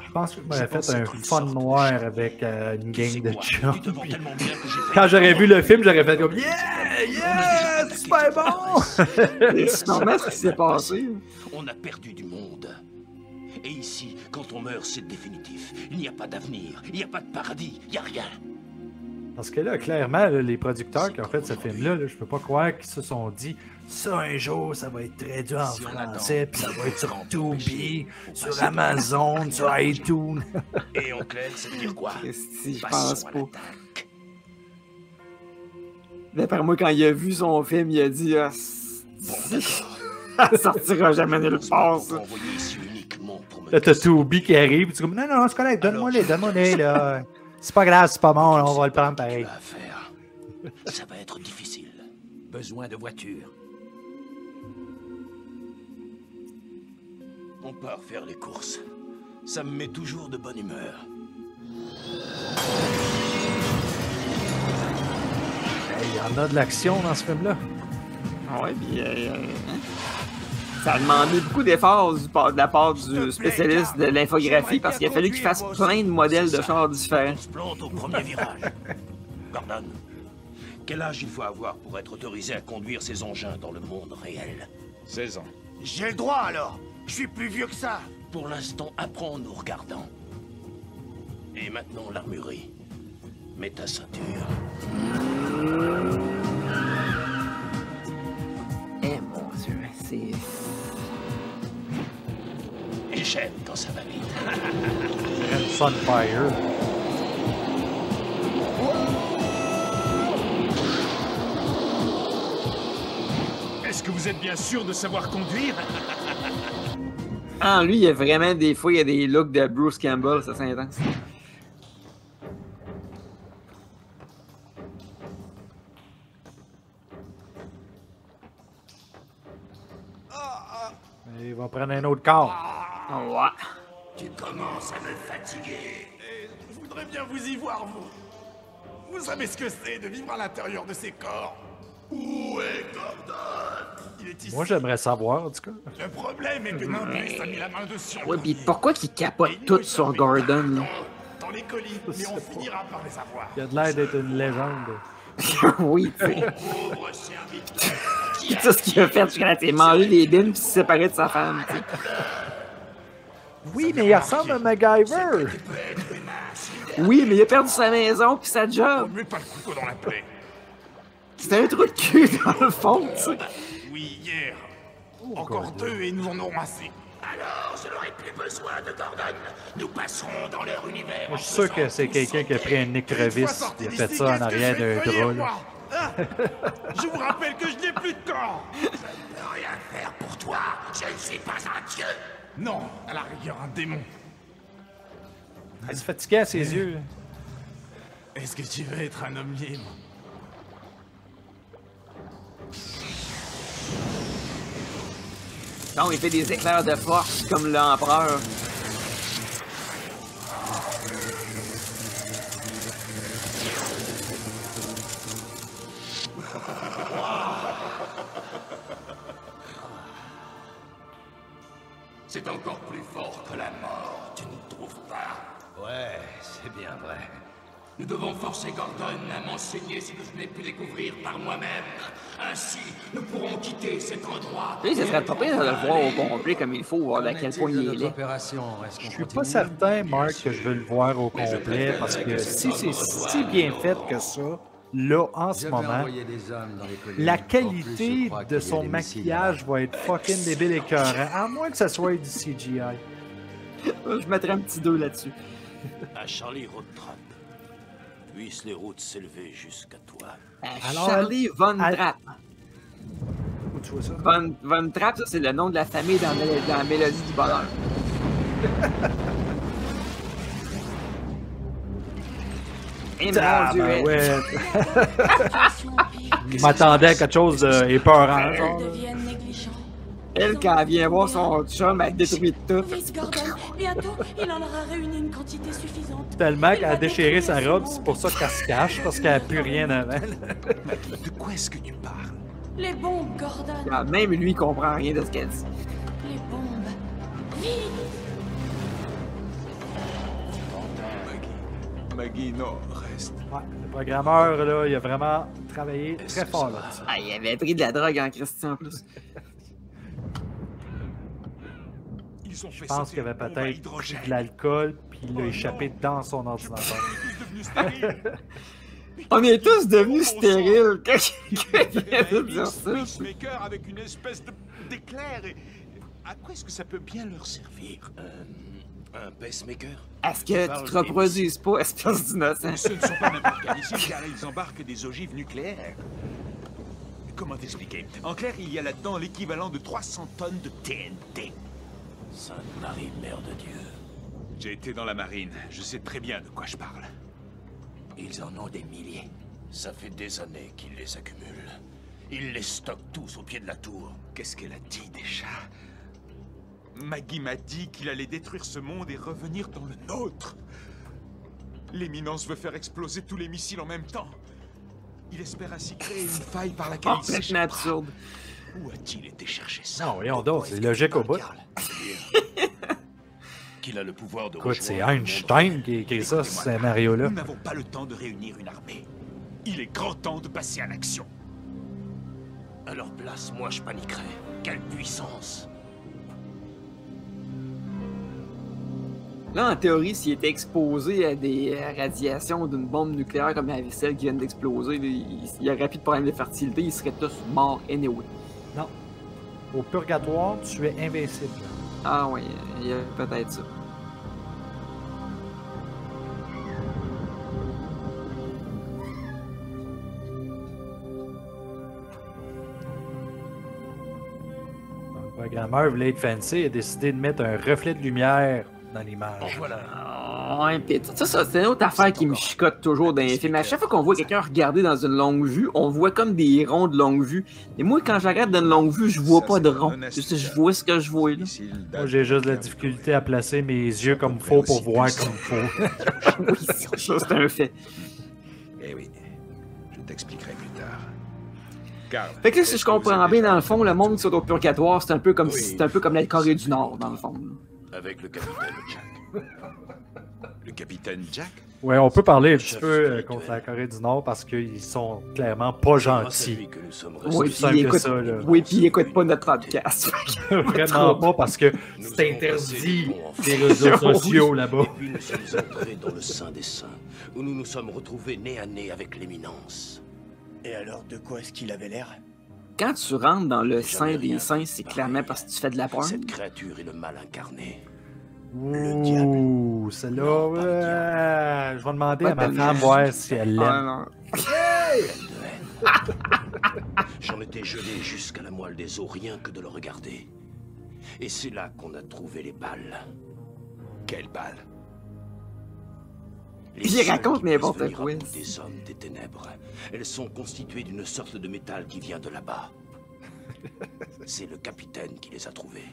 je pense que je m'aurais fait un fun noir avec une gang de chums. Quand j'aurais vu le film, j'aurais fait comme « Yeah! C'est super bon! » C'est normal ce qui s'est passé. On a perdu du monde. Et ici, quand on meurt, c'est définitif. Il n'y a pas d'avenir, il n'y a pas de paradis, il n'y a rien. Parce que là, clairement, là, les producteurs qui ont fait ce film-là, je peux pas croire qu'ils se sont dit « Ça, un jour, ça va être traduit en français, puis ça va être sur Tubi, sur Amazon, sur iTunes. » Et on claire, ça veut dire quoi? Je pense pas. D'après moi, quand il a vu son film, il a dit « ça sortira jamais nulle part, ça. » Là, t'as Tubi qui arrive, tu dis comme « Non, non, c'est correct, donne-moi-les, là. » C'est pas grave, c'est pas bon, on va le prendre pareil. Ça va être difficile. Besoin de voiture. On part faire les courses. Ça me met toujours de bonne humeur. Il y en a de l'action dans ce film-là. Ouais, puis ça a demandé beaucoup d'efforts de la part du spécialiste de l'infographie parce qu'il a fallu qu'il fasse plein de modèles de chars différents. On se plante au premier virage. Gordon, quel âge il faut avoir pour être autorisé à conduire ces engins dans le monde réel? 16 ans. J'ai le droit alors. Je suis plus vieux que ça. Pour l'instant, apprends en nous regardant. Et maintenant, l'armurerie. Mets ta ceinture. Eh mon Dieu, c'est... Et j'aime quand ça va vite. Sunfire. Est-ce Est-ce que vous êtes bien sûr de savoir conduire? Ah, lui, il y a vraiment des fois, il y a des looks de Bruce Campbell, ça c'est intense. Il va prendre un autre corps. Ouais. Tu commences à me fatiguer. Je voudrais bien vous y voir, vous. Vous savez ce que c'est de vivre à l'intérieur de ces corps? Où est Gordon? Il est ici. Moi, j'aimerais savoir, en tout cas. Le problème est que Nimbus a mis la main dessus. Ouais, pis pourquoi qu'il capote tout sur Gordon, là? Dans les colis, mais on finira par les avoir. Il a de l'air d'être une légende. Oui, tu sais. Tout ce qu'il a fait jusqu'à là, c'est manger des bines pis se séparer de sa femme, tu sais. Oui, mais il ressemble à MacGyver. Oui, mais il a perdu sa maison pis sa job. Mets pas le couteau dans la plaie. C'était un trou de cul dans le fond, tu sais. Oui, hier. Encore deux et nous en aurons assez. Alors, je n'aurai plus besoin de Gordon. Nous passerons dans leur univers. Moi, je suis sûr que c'est quelqu'un qui a pris un écrevisse et a fait ça en arrière d'un drôle. Je vous rappelle que je n'ai plus de corps. Je ne peux rien faire pour toi. Je ne suis pas un dieu. Non, à la rigueur, un démon. Il se fatiguait à ses yeux. Est-ce que tu veux être un homme libre? Non, il fait des éclairs de force comme l'empereur. C'est encore plus fort que la mort, tu ne trouves pas? Ouais, c'est bien vrai. Nous devons forcer Gordon à m'enseigner ce que je n'ai pu découvrir par moi-même. Ainsi, nous pourrons quitter cet endroit. Tu sais, ça serait pas pire de le voir au complet comme il faut, voir à quel point il est laid. Je suis pas certain, Mark, que je veux le voir au complet, parce que si c'est si bien fait que ça, là, en ce moment, la qualité de son maquillage va être fucking débile et écœurant, à moins que ça soit du CGI. Je mettrais un petit 2 là-dessus. À Charlie Roadtrap, puissent les routes s'élever jusqu'à toi. Alors, Charlie Von Trapp. Où tu vois ça? Von Trapp, ça, c'est le nom de la famille dans la Mélodie du bonheur. Eh mon Dieu! Ouais. Je m'attendais à quelque chose d'épeurant, genre. Elle, quand elle vient voir son chum, elle détruit tout. Miss Gordon, bientôt, il en aura réuni une quantité suffisante. Tellement qu'elle a déchiré sa robe, c'est pour ça qu'elle se cache, parce qu'elle n'a plus rien avant. De quoi est-ce que tu parles? Les bombes, Gordon. Ah, même lui, il comprend rien de ce qu'elle dit. Les bombes. Vite! Maggie, non, reste. Ouais, le programmeur, là, il a vraiment travaillé très fort là. Ah, il avait pris de la drogue en Christian en plus. Je pense qu'il avait peut-être pris de l'alcool, puis il l'a échappé dans son ordinateur. On est tous devenus stériles quand il vient de dire ça. Pacemaker avec une espèce d'éclair. À quoi est-ce que ça peut bien leur servir? Un pacemaker? Est-ce que tu te reproduises pas, espèce d'innocent? Ce ne sont pas n'importe quels ici, car ils embarquent des ogives nucléaires. Comment t'expliquer? En clair, il y a là-dedans l'équivalent de 300 tonnes de TNT. Sainte Marie, Mère de Dieu. J'ai été dans la marine, je sais très bien de quoi je parle. Ils en ont des milliers. Ça fait des années qu'ils les accumulent. Ils les stockent tous au pied de la tour. Qu'est-ce qu'elle a dit déjà? Maggie m'a dit qu'il allait détruire ce monde et revenir dans le nôtre. L'éminence veut faire exploser tous les missiles en même temps. Il espère ainsi créer une faille par laquelle il s'échappera. Absurde. Où a-t-il été chercher ça? Non, voyons donc, c'est logique au bout. Qu'il a le pouvoir de Écoute, c'est Einstein qui a écrit ça, ce scénario-là. Nous n'avons pas le temps de réunir une armée. Il est grand temps de passer à l'action. À leur place, moi je paniquerais. Quelle puissance! Là, en théorie, s'il était exposé à des radiations d'une bombe nucléaire comme celle qui vient d'exploser, il aurait plus de problème de fertilité, ils seraient tous morts anyway. Non. Au purgatoire, tu es invincible. Ah oui, il y a peut-être ça. Le programmeur voulait être fancy et a décidé de mettre un reflet de lumière dans l'image. Ouais, pis ça, c'est une autre affaire qui me chicote toujours dans les films. À chaque fois qu'on voit quelqu'un regarder dans une longue vue, on voit comme des ronds de longue vue. Et moi, quand je regarde dans une longue vue, je vois pas de rond. Je vois ce que je vois là. Moi, j'ai juste la difficulté à placer mes yeux comme il faut pour voir comme il faut. Oui, ça, c'est un fait. Eh oui, je t'expliquerai plus tard. Fait que là, si je comprends bien, dans le fond, le monde qui est au purgatoire, c'est un peu comme c'est un peu comme la Corée du Nord, dans le fond. Avec le capitaine Jack. Le capitaine Jack? Ouais, on peut parler un petit peu contre la Corée du Nord parce qu'ils sont clairement pas gentils. Oui, puis ils écoutent pas notre podcast. Vraiment pas parce que c'est interdit les réseaux sociaux là-bas. Et puis nous sommes entrés dans le Saint des Saints, où nous nous sommes retrouvés nez à nez avec l'éminence. Et alors, de quoi est-ce qu'il avait l'air? Quand tu rentres dans le Saint des Saints, c'est clairement parce que tu fais de la porn. Cette créature est le mal incarné. Ouh, celle-là, je vais demander à ma femme voir si elle l'aime. J'en étais gelé jusqu'à la moelle des os, rien que de le regarder. Et c'est là qu'on a trouvé les balles. Quelles balles? Il raconte n'importe quoi. Des hommes des ténèbres. Elles sont constituées d'une sorte de métal qui vient de là-bas. C'est le capitaine qui les a trouvées.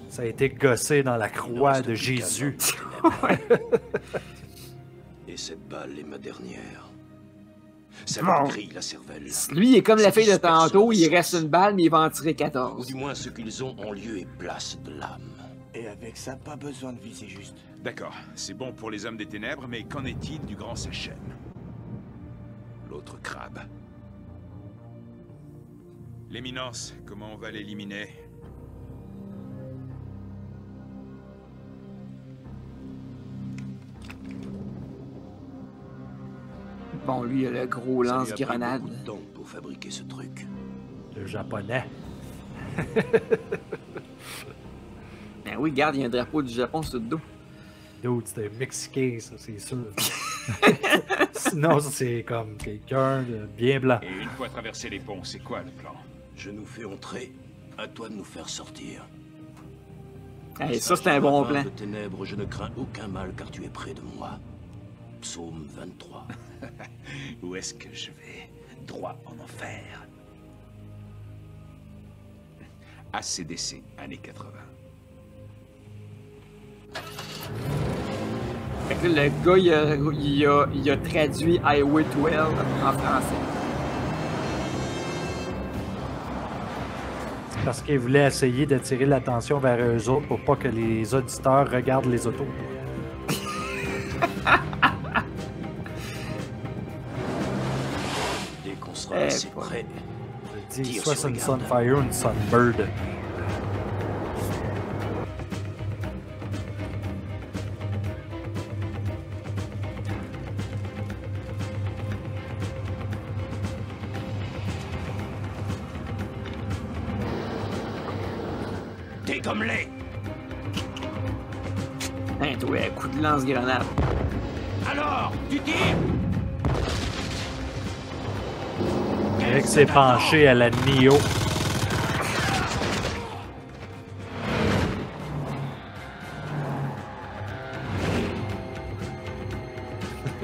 Ça a été gossé dans la croix de Jésus. Et cette balle est ma dernière. Ça m'a grille la cervelle. Lui, il est comme la fille de tantôt, il reste une balle, mais il va en tirer 14. Ou du moins ce qu'ils ont en lieu et place de l'âme. Et avec ça, pas besoin de viser juste. D'accord, c'est bon pour les hommes des ténèbres, mais qu'en est-il du grand Sachem? L'autre crabe. L'éminence, comment on va l'éliminer? Bon, lui, il a le gros lance-grenade. Pour fabriquer ce truc. Le japonais. Ben oui, regarde, il y a un drapeau du Japon sur le dos. Dude, c'était mexicain, ça, c'est sûr. Sinon, c'est comme quelqu'un de bien blanc. Et une fois traversé les ponts, c'est quoi le plan? Je nous fais entrer. À toi de nous faire sortir. Hey, ça, c'est un bon plan. De ténèbres, je ne crains aucun mal car tu es près de moi. Psaume 23. Où est-ce que je vais? Droit en enfer. ACDC, années 80. Fait que là, le gars, il a traduit Highway 12 en français. Parce qu'il voulait essayer d'attirer l'attention vers eux autres pour pas que les auditeurs regardent les autos. Dès qu'on sera assez près, je dis soit c'est une Sunfire ou une Sunbird. T'es comme les. Hein, toi, coup de lance-grenade. Alors, tu tires? Eric s'est penché à la Neo.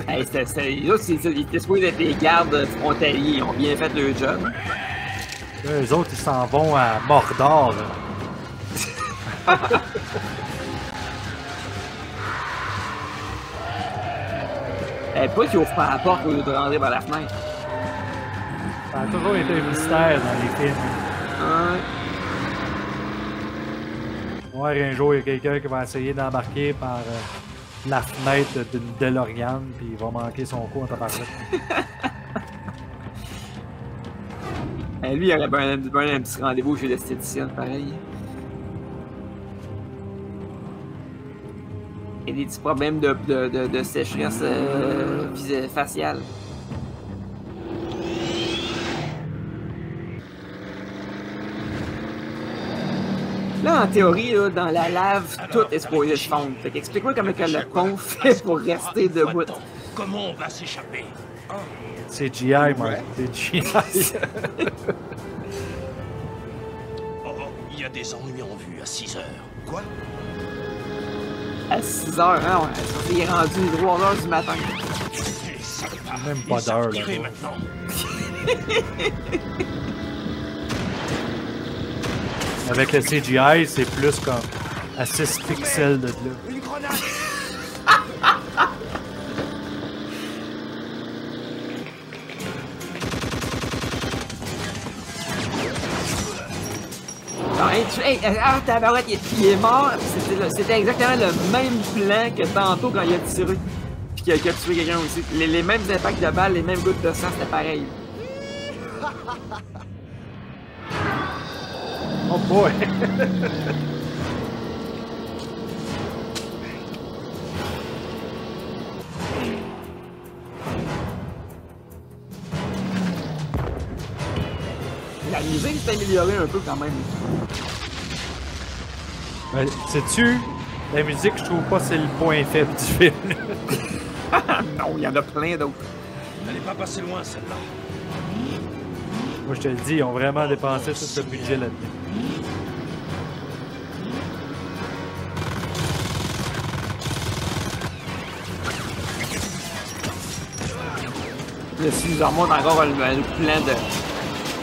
Hey, là, il était supposé être les gardes frontaliers. Ils ont bien fait leur job. Là, eux autres, ils s'en vont à Mordor. Là. Pas qu'ils ouvrent pas la porte au lieu de rentrer par la fenêtre. Ça a toujours été un mystère dans les films. Ouais, un jour, il y a quelqu'un qui va essayer d'embarquer par la fenêtre d'une DeLorean, puis il va manquer son coup en tabarouette. Lui, il aurait bien un petit rendez-vous chez l'esthéticienne, pareil. Il y a des petits problèmes de sécheresse faciale. Là, en théorie, là, dans la lave, tout est supposé se fondre. Fait qu'explique-moi comment que le pont fait pour rester debout. Comment on va s'échapper? C'est GI, Mark. C'est GI. des ennuis en vue à 6 heures. Quoi? À 6 heures, hein? Ouais, ça s'est rendu 3 heures du matin. Même pas d'heure, là. Avec le CGI, c'est plus comme à 6 pixels de là. Une grenade! Tabarouette, il est mort. C'était exactement le même plan que tantôt quand il a tiré. Puis qu'il a tué quelqu'un aussi. Les mêmes impacts de balles, les mêmes gouttes de sang, c'était pareil. Oh boy! La musique s'est améliorée un peu quand même. Ben, sais-tu, la musique, je trouve pas c'est le point faible du film. Non, il y en a plein d'autres. Elle n'est pas passée loin, celle-là. Moi, je te le dis, ils ont vraiment dépensé tout ce budget là-dedans. Là, s'ils nous remontent encore le plan de...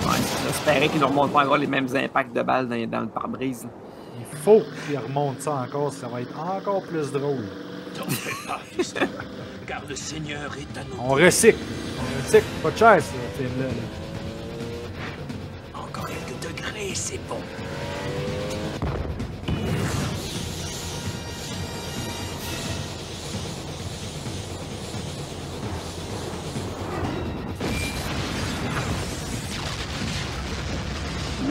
Ouais, j'espérais qu'ils nous remontent pas encore les mêmes impacts de balles dans le pare-brise. Il faut qu'ils remontent ça encore, ça va être encore plus drôle. T'en fais pas, fiston, car le Seigneur est à nous. On recycle. On recycle. Pas de cher, ce film-là. Encore quelques degrés, c'est bon.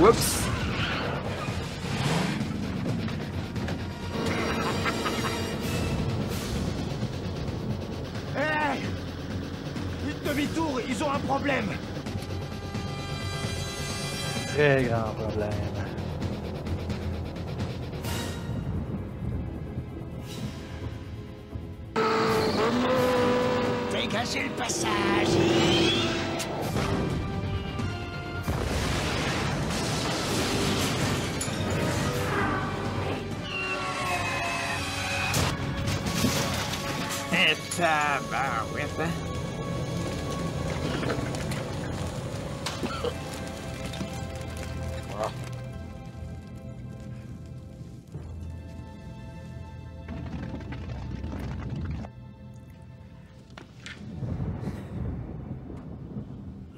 Oups! Hey! Demi-tour, ils ont un problème! Très grand problème. Dégagez le passage! Tabarouette, hein?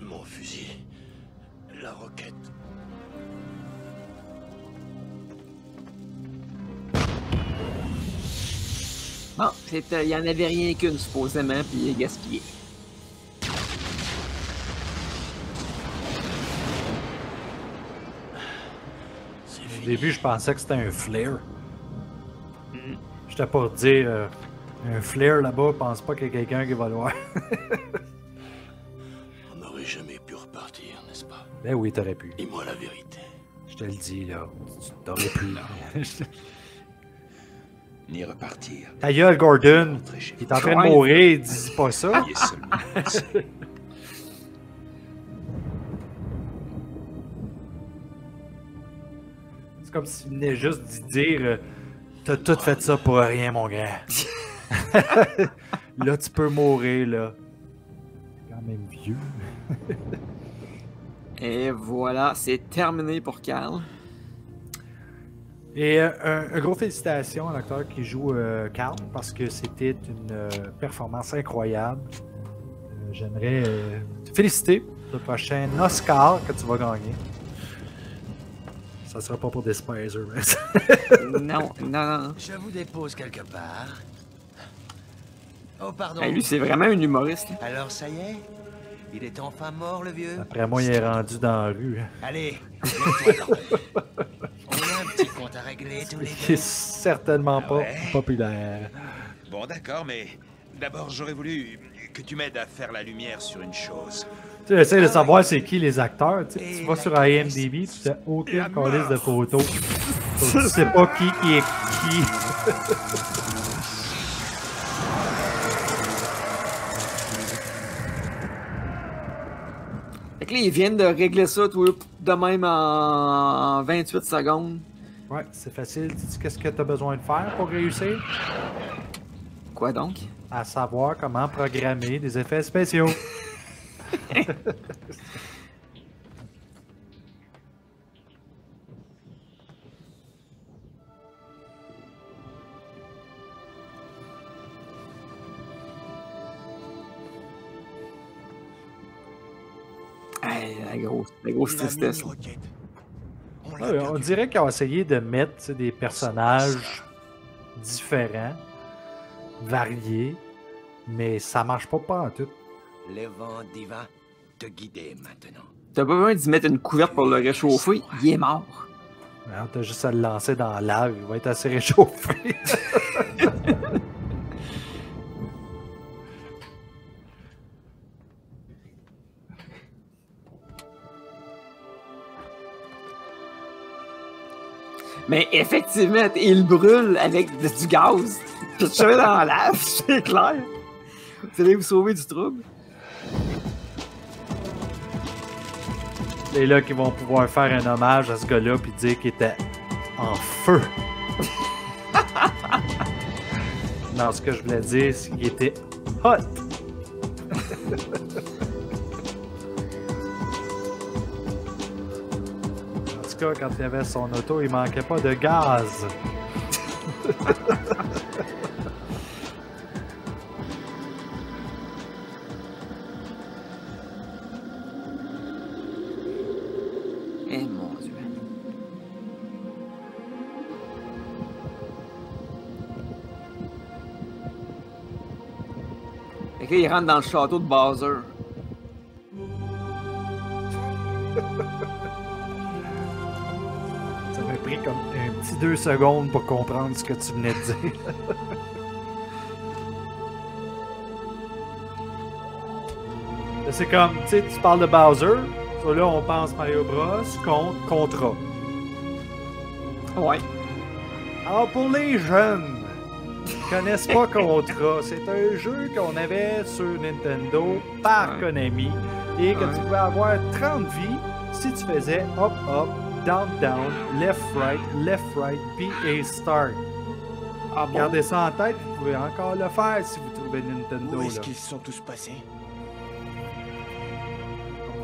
Mon fusil. La roquette. Bon, il y en avait rien qu'une supposément, puis il est gaspillé. Au début, je pensais que c'était un flare. J'étais pour dire un flare là-bas, je pense pas qu'il y a quelqu'un qui va le voir. On n'aurait jamais pu repartir, n'est-ce pas? Ben oui, t'aurais pu. Dis-moi la vérité. Je te le dis, là. T'aurais pu. Ni repartir. Ta gueule, Gordon. Il est en train de mourir, dis pas ça. Il est seulement C'est comme s'il venait juste d'y dire t'as tout fait ça pour rien, mon gars. Là, tu peux mourir, là. Quand même vieux. Et voilà, c'est terminé pour Carl. Et un gros félicitations à l'acteur qui joue Carl parce que c'était une performance incroyable. J'aimerais te féliciter pour le prochain Oscar que tu vas gagner. Ça sera pas pour Despiser, mais... Non. Je vous dépose quelque part. Oh, pardon. Hey, lui, c'est vraiment un humoriste. Alors, ça y est? Il est enfin mort, le vieux? Après moi, il est rendu dans la rue. Allez, lève-toi donc. On a un petit compte à régler tous les deux. Qui est certainement pas populaire. Bon, d'accord, mais d'abord, j'aurais voulu que tu m'aides à faire la lumière sur une chose. Tu essaies de savoir c'est qui les acteurs. Tu vas sur IMDb, tu n'as aucune liste de photos. Donc, tu sais pas qui est qui. Fait que là, ils viennent de régler ça tout de même en 28 secondes. Ouais, c'est facile. Dis qu'est-ce que tu as besoin de faire pour réussir? Quoi donc? À savoir comment programmer des effets spéciaux. La grosse tristesse. Ouais, on dirait qu'ils ont essayé de mettre des personnages différents, variés, mais ça marche pas en tout. Le vent divin te guider maintenant. T'as pas besoin d'y mettre une couverte pour le réchauffer, il est mort. Alors, t'as juste à le lancer dans la lave, il va être assez réchauffé. Mais effectivement, il brûle avec du gaz. Puis tu mets dans la lave, c'est clair. Vous allez vous sauver du trouble. Et là qu'ils vont pouvoir faire un hommage à ce gars-là puis dire qu'il était en feu. Non, ce que je voulais dire, c'est qu'il était hot. En tout cas, quand il avait son auto, il manquait pas de gaz. Eh mon Dieu. Et qu'il rentre dans le château de Bowser. Ça m'a pris comme un petit 2 secondes pour comprendre ce que tu venais de dire. C'est comme, tu sais, tu parles de Bowser, ça là on pense Mario Bros contre Contra. Ouais. Alors pour les jeunes qui connaissent pas Contra, c'est un jeu qu'on avait sur Nintendo par Konami et que tu pouvais avoir 30 vies si tu faisais up, up, down, down, left, right, B et start. Ah bon? Gardez ça en tête, vous pouvez encore le faire si vous trouvez Nintendo. Où est-ce là. qu'ils sont tous passés?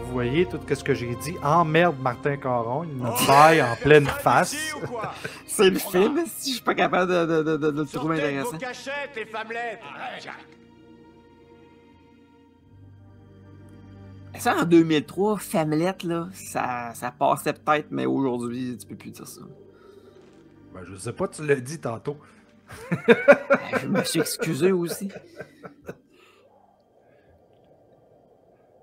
Vous voyez tout ce que j'ai dit. Emmerde Martin Caron, il me baille en pleine face. C'est le film, si je suis pas capable de le trouver intéressant. Cachette et femmelettes! Ça, en 2003, Femmelette, là, ça passait peut-être, mais aujourd'hui, tu peux plus dire ça. Ben, je sais pas, tu l'as dit tantôt. Je me suis excusé aussi.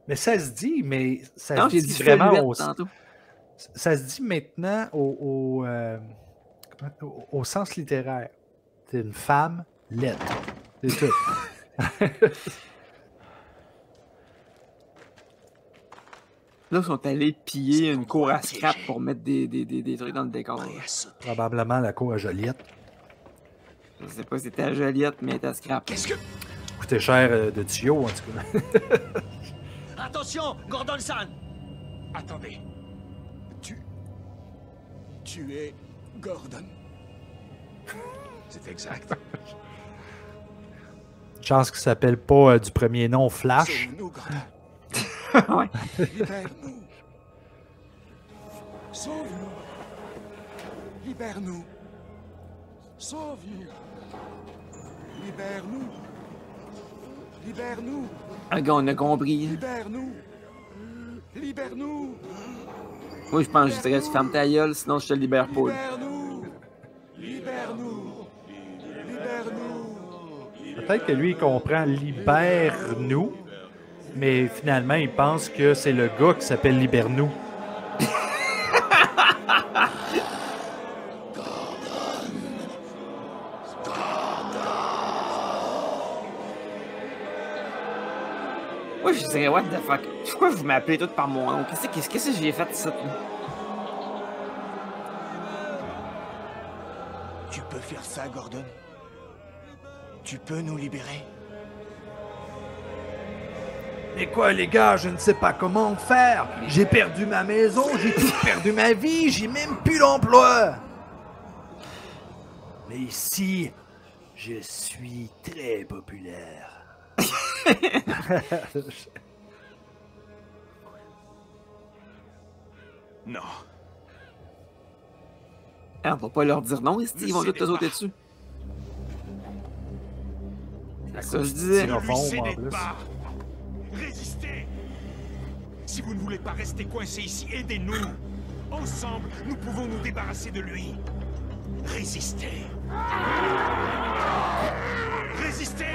Mais ça se dit, mais ça Non, se j'ai dit dit vraiment Femmelette tantôt. Ça se dit maintenant au sens littéraire. C'est une femme laide. C'est tout. Là, ils sont allés piller une cour à scrap pour mettre des trucs dans le décor. Probablement la cour à Joliette. Je sais pas si c'était à Joliette, mais c'était à scrap. Qu'est-ce que... Coûtait cher de tuyaux, en tout cas. Attention, Gordon-san! Attendez. Tu es Gordon? C'est exact. Chance qu'il s'appelle pas du premier nom Flash. Sauve-nous, Gordon. Ouais. Libère-nous. Sauve-nous. Libère-nous. Sauve-nous. Libère-nous. Libère-nous. Un gars, on a compris. Libère-nous. Libère-nous. Moi, je pense que je dirais tu fermes ta gueule, sinon je te libère pas. Libère-nous. Libère-nous. Libère-nous. Peut-être que lui, il comprend libère-nous, mais finalement, il pense que c'est le gars qui s'appelle Libère-nous. Moi, je dirais, what the fuck? Pourquoi vous m'appelez tout par mon nom? Qu'est-ce que j'ai fait ça? Tu peux faire ça, Gordon? Tu peux nous libérer? Mais quoi, les gars, je ne sais pas comment faire. J'ai perdu ma maison, j'ai tout perdu ma vie, j'ai même plus d'emploi. Mais ici, je suis très populaire. Non. Ah, on va pas leur dire non, ils vont tous te sauter dessus. C'est ça que je disais. Ne lui cédez pas. Résistez. Si vous ne voulez pas rester coincé ici, aidez-nous. Ensemble, nous pouvons nous débarrasser de lui. Résistez. Résistez.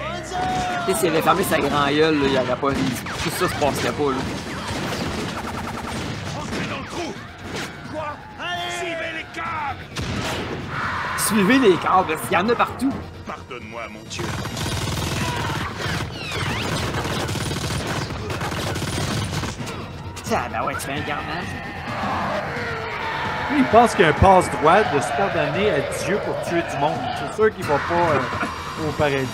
Et s'il avait fermé sa grand gueule, là, il aurait pas... Tout ça se passerait pas, là. Entrez dans le trou. Quoi? Suivez les câbles. Suivez les câbles, il y en a partout. Pardonne-moi, mon Dieu. Tiens, ben ouais, tu fais un carnage. Lui, il pense qu'il y a un passe-droit de se pardonner à Dieu pour tuer du monde. C'est sûr qu'il va pas au paradis.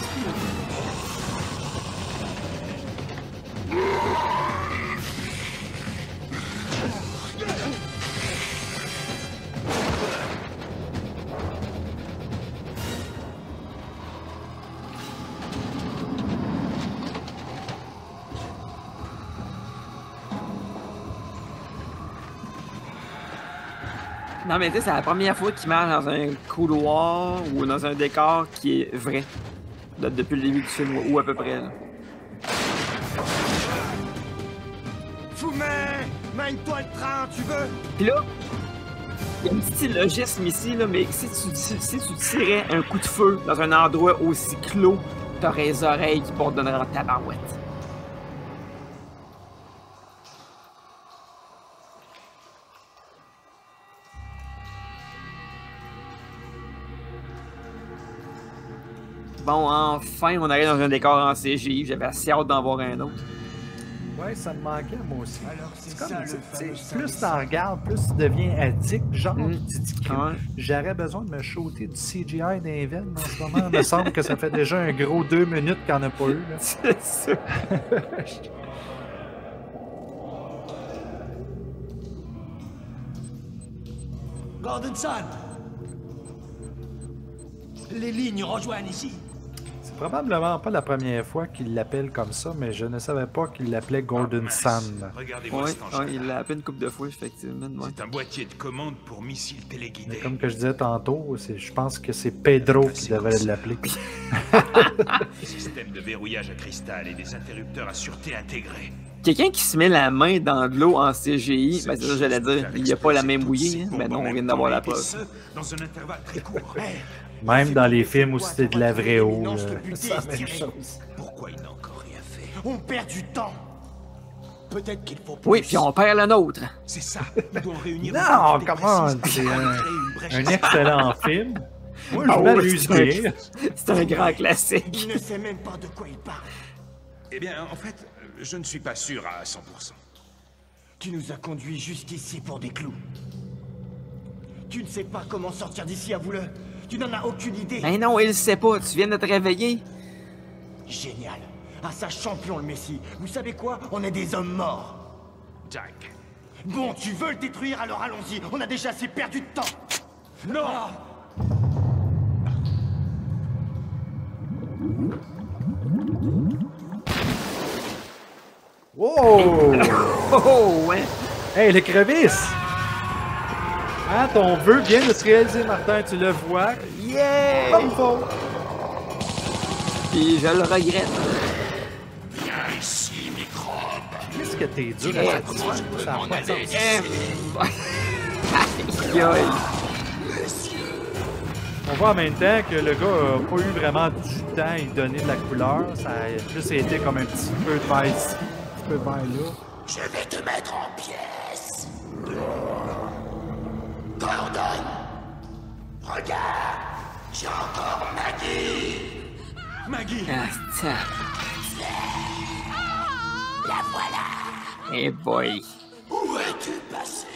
Non, mais tu sais, c'est la première fois qu'il marche dans un couloir ou dans un décor qui est vrai. Depuis le début du film, ou à peu près, là. Fumé! Mène-toi le train, tu veux? Pis là, il y a un petit logisme ici, là, mais si tu tirais un coup de feu dans un endroit aussi clos, t'aurais les oreilles qui portent donneraient en tabarouette. Bon, enfin, on arrive dans un décor en CGI. J'avais assez hâte d'en voir un autre. Ouais, ça me manquait, moi aussi. Alors, c'est comme, ça, le fameux plus t'en regardes, plus tu deviens addict. Genre, tu te dis que Ouais. j'aurais besoin de me shooter du CGI dans les veines en ce moment. Il me semble que ça fait déjà un gros 2 minutes qu'il n'y en a pas eu. là. C'est ça. Gordon Sun! Les lignes rejoignent ici. C'est probablement pas la première fois qu'il l'appelle comme ça, mais je ne savais pas qu'il l'appelait Gordon Sun. Regardez-moi Ouais, cet engin. il l'a appelé une couple de fois, effectivement. Ouais. C'est un boîtier de commande pour missiles Mais téléguidés. comme que je disais tantôt, je pense que c'est Pedro qui devait l'appeler. Système de verrouillage à cristal et des interrupteurs à sûreté intégrés. Quelqu'un qui se met la main dans de l'eau en CGI, ben c'est ça que j'allais dire, il n'y a pas la main mouillée, hein? Ben non, on vient d'avoir la preuve. Dans un intervalle très court. Même dans les films où c'était de la vraie eau, Non, là, le but c'est la est même tiré. chose. Pourquoi il n'a encore rien fait? On perd du temps. Peut-être qu'il faut plus. Oui, puis on perd le nôtre. C'est ça. Il doit réunir. Non, comment? C'est un excellent film. Moi, je m'amuse bien. C'est un grand classique. Il ne sait même pas de quoi il parle. Eh bien, en fait, je ne suis pas sûr à 100%. Tu nous as conduits jusqu'ici pour des clous. Tu ne sais pas comment sortir d'ici, avoue-le. Tu n'en as aucune idée. Ben non, il le sait pas, tu viens de te réveiller. Génial. Ah ça, champion le Messie. Vous savez quoi? On est des hommes morts. Jack. Bon, tu veux le détruire, alors allons-y. On a déjà assez perdu de temps. Non. Wow! Oh, ouais. Hey, l'écrevisse! Hein, ton vœu vient de se réaliser, Martin, tu le vois. Yeah! Comme faut. Puis je le regrette. Viens ici, microbe. Qu'est-ce que t'es dur à cette histoire? Ça a pas de sens. Aïe, aïe. On voit en même temps que le gars a pas eu vraiment du temps à lui donner de la couleur. Ça a juste été comme un petit peu de vert ici, un petit peu de vert là. Je vais te mettre en pièces. Gordon, regarde, j'ai encore Maggie. Maggie! Ah, tiens. La voilà. Hey boy. Où es-tu passé?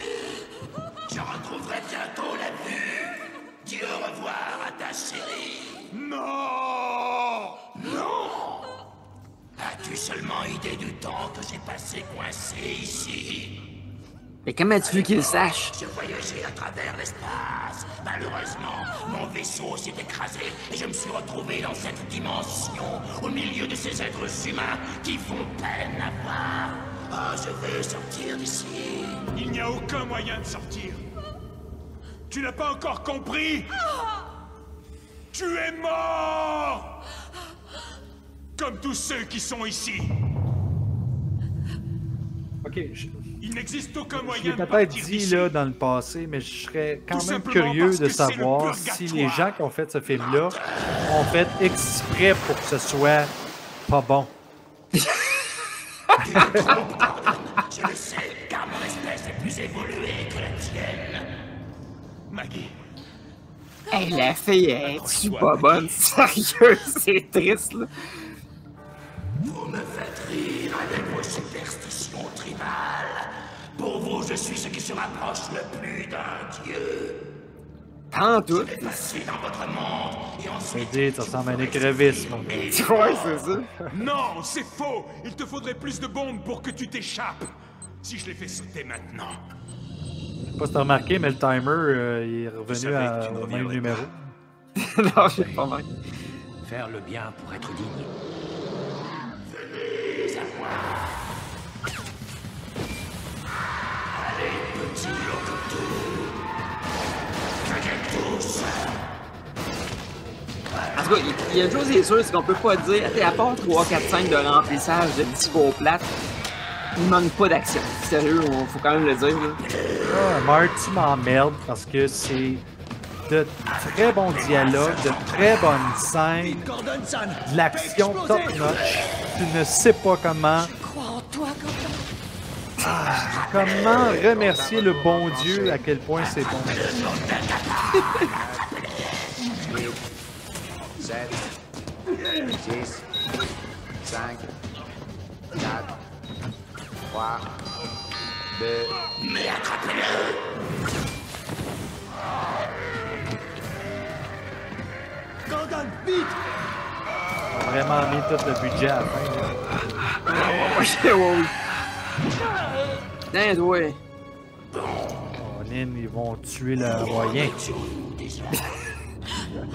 Je retrouverai bientôt la vue. Dis au revoir à ta série. Non! Non! As-tu seulement idée du temps que j'ai passé coincé ici? Mais comment tu veux qu'il le sache? Je voyageais à travers l'espace. Malheureusement, mon vaisseau s'est écrasé et je me suis retrouvé dans cette dimension, au milieu de ces êtres humains qui font peine à voir. Ah, je veux sortir d'ici. Il n'y a aucun moyen de sortir. Tu n'as pas encore compris? Tu es mort! Comme tous ceux qui sont ici. Ok, il n'existe aucun je moyen l'ai de peut-être partir dit d'ici. là dans le passé, mais je serais quand Tout même simplement curieux parce de que c'est le savoir si purgatoire. les gens qui ont fait ce film-là ont fait exprès pour que ce soit pas bon. Je le sais, car mon espèce est plus évoluée que la tienne. Maggie. Hey, la fille est-tu pas bonne? Sérieux, c'est triste, là. Vous me faites rire avec vos superstitions tribales. Pour vous, je suis ce qui se rapproche le plus d'un dieu. Tantôt. Je vais passer dans votre monde et ensuite... C'est dit, ça ressemble à un écrevisme. Ouais, c'est ça. Non, c'est faux. Il te faudrait plus de bombes pour que tu t'échappes. Si je les fais sauter maintenant. Je sais pas si t'as remarqué, mais le timer il est revenu au même numéro. Non, j'ai pas remarqué. Faire le bien pour être digne. Venez à moi. Allez, petit locoto. Craquez tous. En tout cas, il y a une chose qui est sûre, c'est qu'on peut pas dire, à part 3, 4, 5 de remplissage de discours plates, il manque pas d'action. Sérieux, faut quand même le dire. Là. Ah, Marty m'emmerde parce que c'est de très bons dialogues, de très bonnes scènes, de l'action top-notch. Tu ne sais pas comment... comment remercier le bon Dieu à quel point c'est bon. 7, 6, 5, 4, 3, 2... Mais attrapez-le! Gordon, vite! On a vraiment mis tout le budget à la fin. Tiens, ouais. Oh, Nin, ils vont tuer le moyen.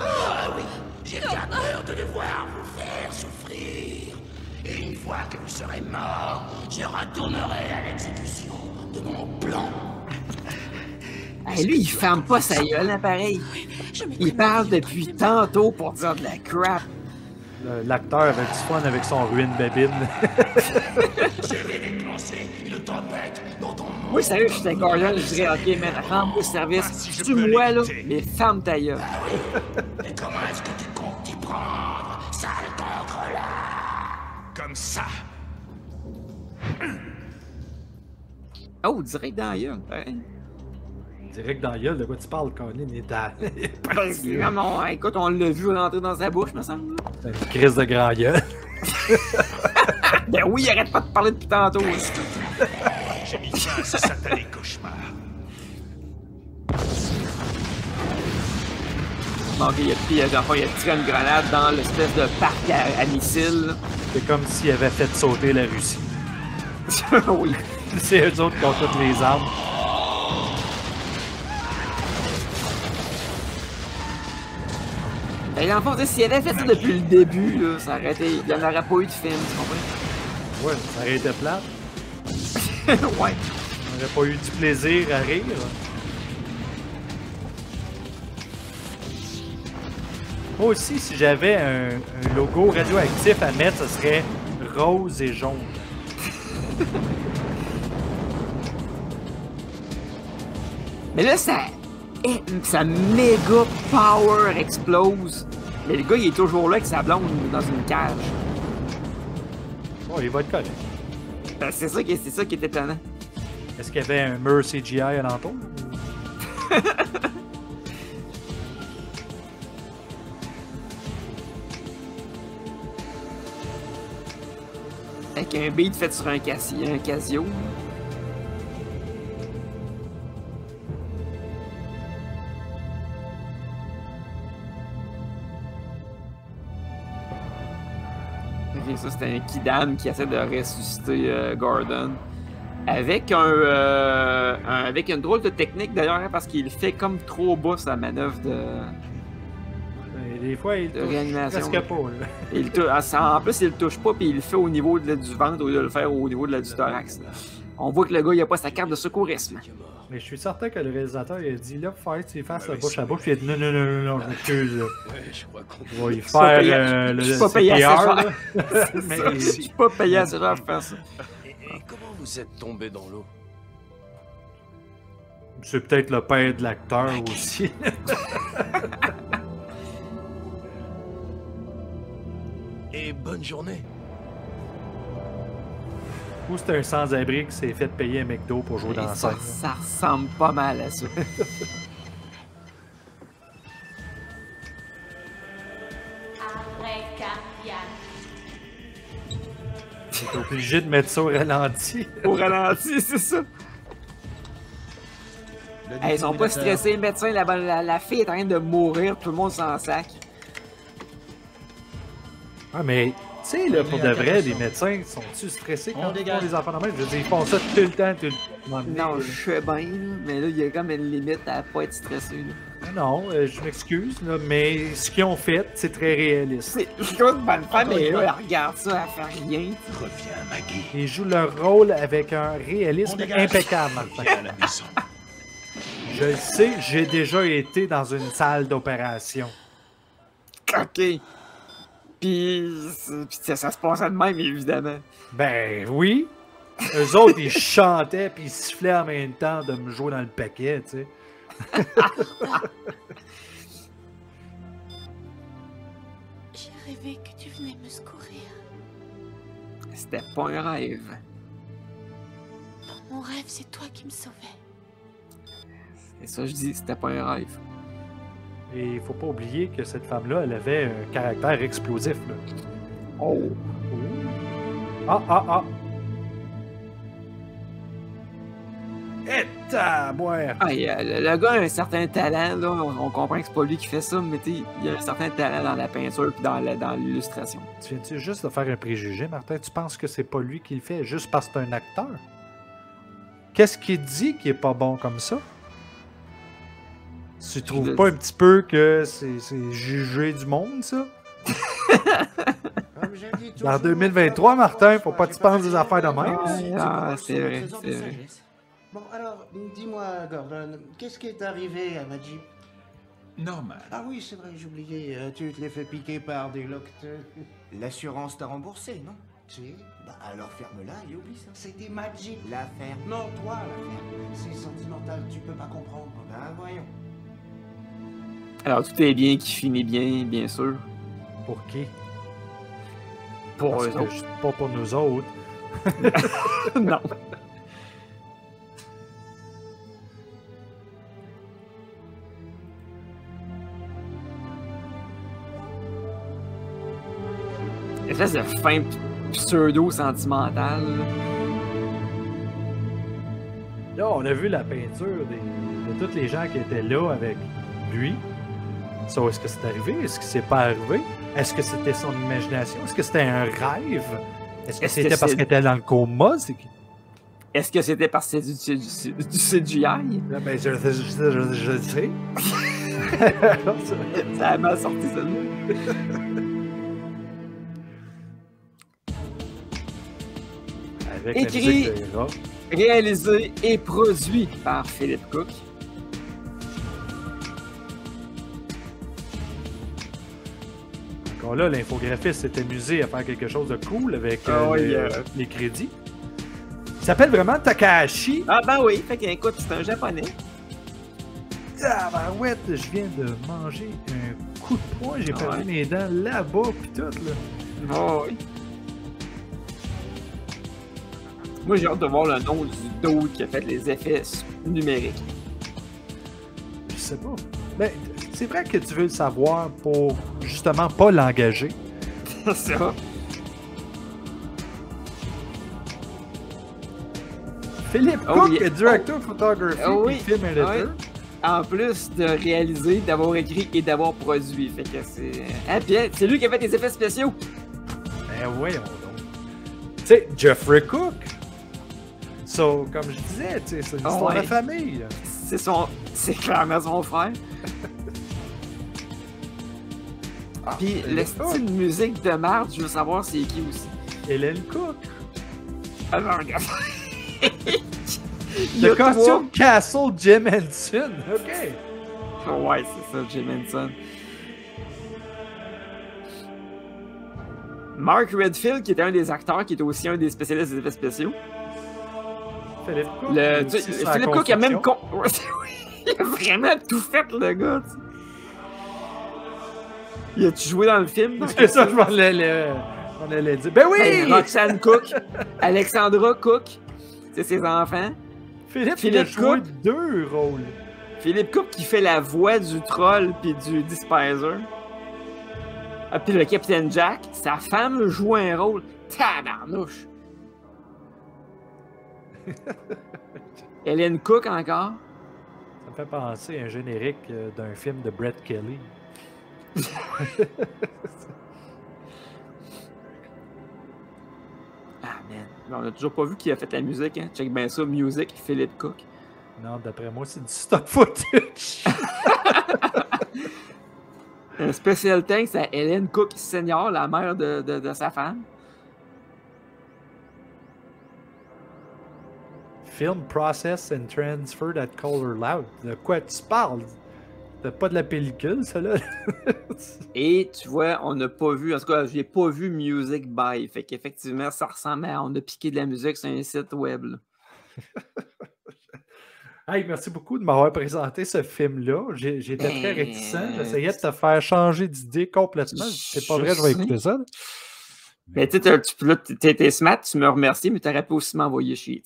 Ah oui, j'ai bien peur de devoir vous faire souffrir. Et une fois que vous serez mort, je retournerai à l'exécution de mon plan. Hey, lui, il ferme pas sa gueule, hein, pareil. Il parle depuis tantôt pour dire de la crap. L'acteur avait du fun avec son ruine babine. Je vais déclencher une tempête dans ton monde. Oui, sérieux, j'étais Gordon, je dirais, ok, man, rends-moi le service. Tu moi, là, mais ferme ta gueule. Et comment est-ce que tu comptes t'y prendre, sale cancre là? Comme ça. Oh, direct dans la gueule, pareil. Direct dans la gueule, de quoi tu parles, Colin? Il est à... Non, écoute, on l'a vu rentrer dans sa bouche, me semble. C'est une crise de grand gueule. Ben oui, il arrête pas de parler depuis tantôt. J'ai mis fin à ce satané cauchemar. Donc, il a tiré une grenade dans l'espèce de parc à missiles. C'est comme s'il avait fait sauter la Russie. Oui. C'est eux autres qui ont toutes les armes. Et dans le fond, s'il avait fait ça depuis le début, là, ça aurait été... il n'y en aurait pas eu de film, tu comprends? Ouais, ça aurait été plate. Ouais. On n'aurait pas eu du plaisir à rire. Moi aussi, si j'avais un logo radioactif à mettre, ce serait rose et jaune. Mais là, sa méga power explose. Mais le gars, il est toujours là avec sa blonde dans une cage. Oh, il va être correct. Ben, c'est ça qui est étonnant. Est-ce qu'il y avait un mur CGI alentour? Avec un beat fait sur un Casio. Ok, ça c'est un Kidam qui essaie de ressusciter Gordon. Avec avec une drôle de technique d'ailleurs, hein, parce qu'il fait comme trop bas sa manœuvre de. Des fois, il touche réanimation. presque pas. Là. En plus, il le touche pas, puis il le fait au niveau du ventre au lieu de le faire au niveau du thorax. On voit que le gars, il a pas sa carte de secourisme. Mais je suis certain que le réalisateur, il a dit là, faut faire ses faces bouche à bouche, puis il a dit non, je m'excuse. Ouais, je crois qu'on va y faire le Je suis pas payé assez cher. Mais Je suis pas payé assez cher pour faire ça. Et comment vous êtes tombé dans l'eau? C'est peut-être le père de l'acteur aussi. Et bonne journée. Ou c'est un sans-abri qui s'est fait payer un McDo pour jouer dans la scène. Ça ressemble pas mal à ça. Arrêt cardiaque. T'es obligé de mettre ça au ralenti. Au ralenti, c'est ça. Hey, ils sont pas stressés, les médecins, la fille est en train de mourir, tout le monde s'en sac. Ah, mais, tu sais, là, pour de vrai, les médecins sont-ils stressés quand ils font les enfants de même? Je veux dire, ils font ça tout le temps, Non, je sais bien, là, mais là, il y a comme une limite à pas être stressé. Là. Non, je m'excuse, là, mais ce qu'ils ont fait, c'est très réaliste. C'est une bonne femme, mais là, elle regarde ça, elle fait rien. Reviens, Maggie. Ils jouent leur rôle avec un réalisme impeccable, Martin. Viens à la maison. Je le sais, j'ai déjà été dans une salle d'opération. OK. Puis ça se passait de même, évidemment. Ben oui. Eux autres, ils chantaient puis ils sifflaient en même temps de me jouer dans le paquet, tu sais. J'ai rêvé que tu venais me secourir. C'était pas un rêve. Dans mon rêve, c'est toi qui me sauvais. C'est ça que je dis, c'était pas un rêve. Et il faut pas oublier que cette femme-là, elle avait un caractère explosif, là. Oh! Ah! Et boire! Ah, le gars a un certain talent, là. On comprend que c'est pas lui qui fait ça, mais il y a un certain talent dans la peinture et dans l'illustration. Tu viens-tu juste de faire un préjugé, Martin? Tu penses que c'est pas lui qui le fait juste parce que c'est un acteur? Qu'est-ce qu'il dit qui est pas bon comme ça? Tu trouves pas un petit peu que c'est juger du monde, ça? En 2023, Martin, faut pas que tu penses des affaires de même. Ah, c'est vrai. Bon, alors, dis-moi, Gordon, qu'est-ce qui est arrivé à Maggie? Normal. Ah oui, c'est vrai, j'oubliais. Tu te l'es fait piquer par des loctes. L'assurance t'a remboursé, non? Si. Bah alors ferme-la et oublie ça. C'était Maggie. L'affaire. Non, toi, l'affaire. C'est sentimental, tu peux pas comprendre. Ben voyons. Alors, tout est bien qui finit bien, bien sûr. Pour qui? Pour eux Parce que autres. pas pour nous autres. Non. Espèce de fin pseudo-sentimentale. Là, on a vu la peinture de tous les gens qui étaient là avec lui. Ça, est-ce que c'est arrivé? Est-ce que c'est pas arrivé? Est-ce que c'était son imagination? Est-ce que c'était un rêve? Est-ce que c'était parce qu'elle était dans le coma? Est-ce que c'était parce que c'est du CGI? Ben, je le sais. Ça a mal sorti, ça. Avec écrit, la musique de Hera. Réalisé et produit par Philip Cook. Encore là, l'infographiste s'est amusé à faire quelque chose de cool avec les crédits. Il s'appelle vraiment Takahashi. Ah ben oui, fait qu'écoute, c'est un japonais. Ah ben ouais, je viens de manger un coup de poing, j'ai perdu mes dents là-bas pis tout là. Oh oui. Moi j'ai hâte de voir le nom du dude qui a fait les effets numériques. Je sais pas. Mais c'est vrai que tu veux le savoir pour justement pas l'engager. C'est ça. Philippe Cook est directeur photography et film editor. En plus de réaliser, d'avoir écrit et d'avoir produit. Fait que c'est. Ah, puis c'est lui qui a fait les effets spéciaux. Ben voyons donc. Tu sais, Jeffrey Cook. So, comme je disais, c'est une histoire de famille. C'est clairement son frère. Puis le style de musique de merde, je veux savoir c'est qui aussi. Hélène Cook. Alors, regarde. Le costume Castle Jim Henson. OK. Ouais, c'est ça, Jim Henson. Mark Redfield, qui était un des acteurs, qui était aussi un des spécialistes des effets spéciaux. Philippe Cook. Philippe Cook a même... il a vraiment tout fait, le gars. T'sais. Il a-tu joué dans le film? C'est ça, je m'en allais dire. Ben oui! Ben, Roxanne Cook, Alexandra Cook, c'est ses enfants. Philippe a joué 2 rôles. Philippe Cook qui fait la voix du troll puis du Despiser. Ah, puis le Capitaine Jack, sa femme joue un rôle. Tabarnouche! Hélène Cook encore. Ça me fait penser à un générique d'un film de Brett Kelly. Ah, man. On a toujours pas vu qui a fait la musique, hein? Check bien ça, music, Philippe Cook. Non, d'après moi, c'est du stock footage. Un special thanks à Hélène Cook Senior, la mère de sa femme. Film processed and transferred at Color Loud. De quoi tu parles? T'as pas de la pellicule, ça là? Et tu vois, on n'a pas vu, en tout cas, j'ai pas vu Music By. Fait qu'effectivement, ça ressemble à on a piqué de la musique sur un site web. Là. Hey, merci beaucoup de m'avoir présenté ce film-là. J'étais très réticent. J'essayais de te faire changer d'idée complètement. C'est pas vrai, je vais écouter ça. Mais tu étais smart, tu me remercies, mais tu aurais pu aussi m'envoyer chier.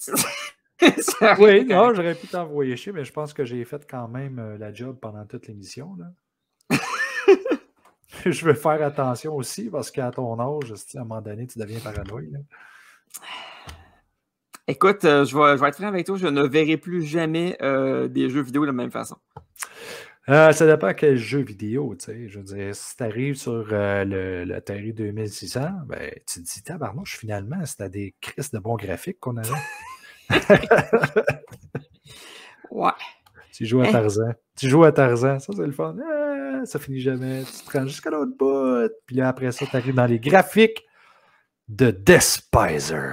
Oui, non, j'aurais pu t'envoyer chier, mais je pense que j'ai fait quand même la job pendant toute l'émission. Je veux faire attention aussi parce qu'à ton âge, à un moment donné, tu deviens paranoïaque. Écoute, je vais être franc avec toi, je ne verrai plus jamais des jeux vidéo de la même façon. Ça dépend à quel jeu vidéo, tu sais. Je veux dire, si tu arrives sur le Atari 2600, ben, tu te dis, tabarnouche, finalement, c'était des crises de bons graphiques qu'on avait. Ouais. Tu joues à Tarzan. Tu joues à Tarzan, ça c'est le fun. Ça finit jamais. Tu te rends jusqu'à l'autre bout. Puis là, après ça, tu arrives dans les graphiques de Despiser.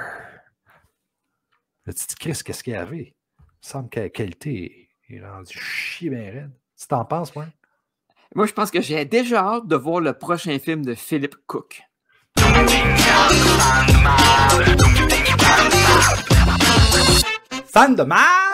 Là, tu te dis, Chris, qu'est-ce qu'il y avait? Il me semble que la qualité est rendue chier bien raide. Tu t'en penses, moi? Moi, je pense que j'ai déjà hâte de voir le prochain film de Philippe Cook. Fan de marde!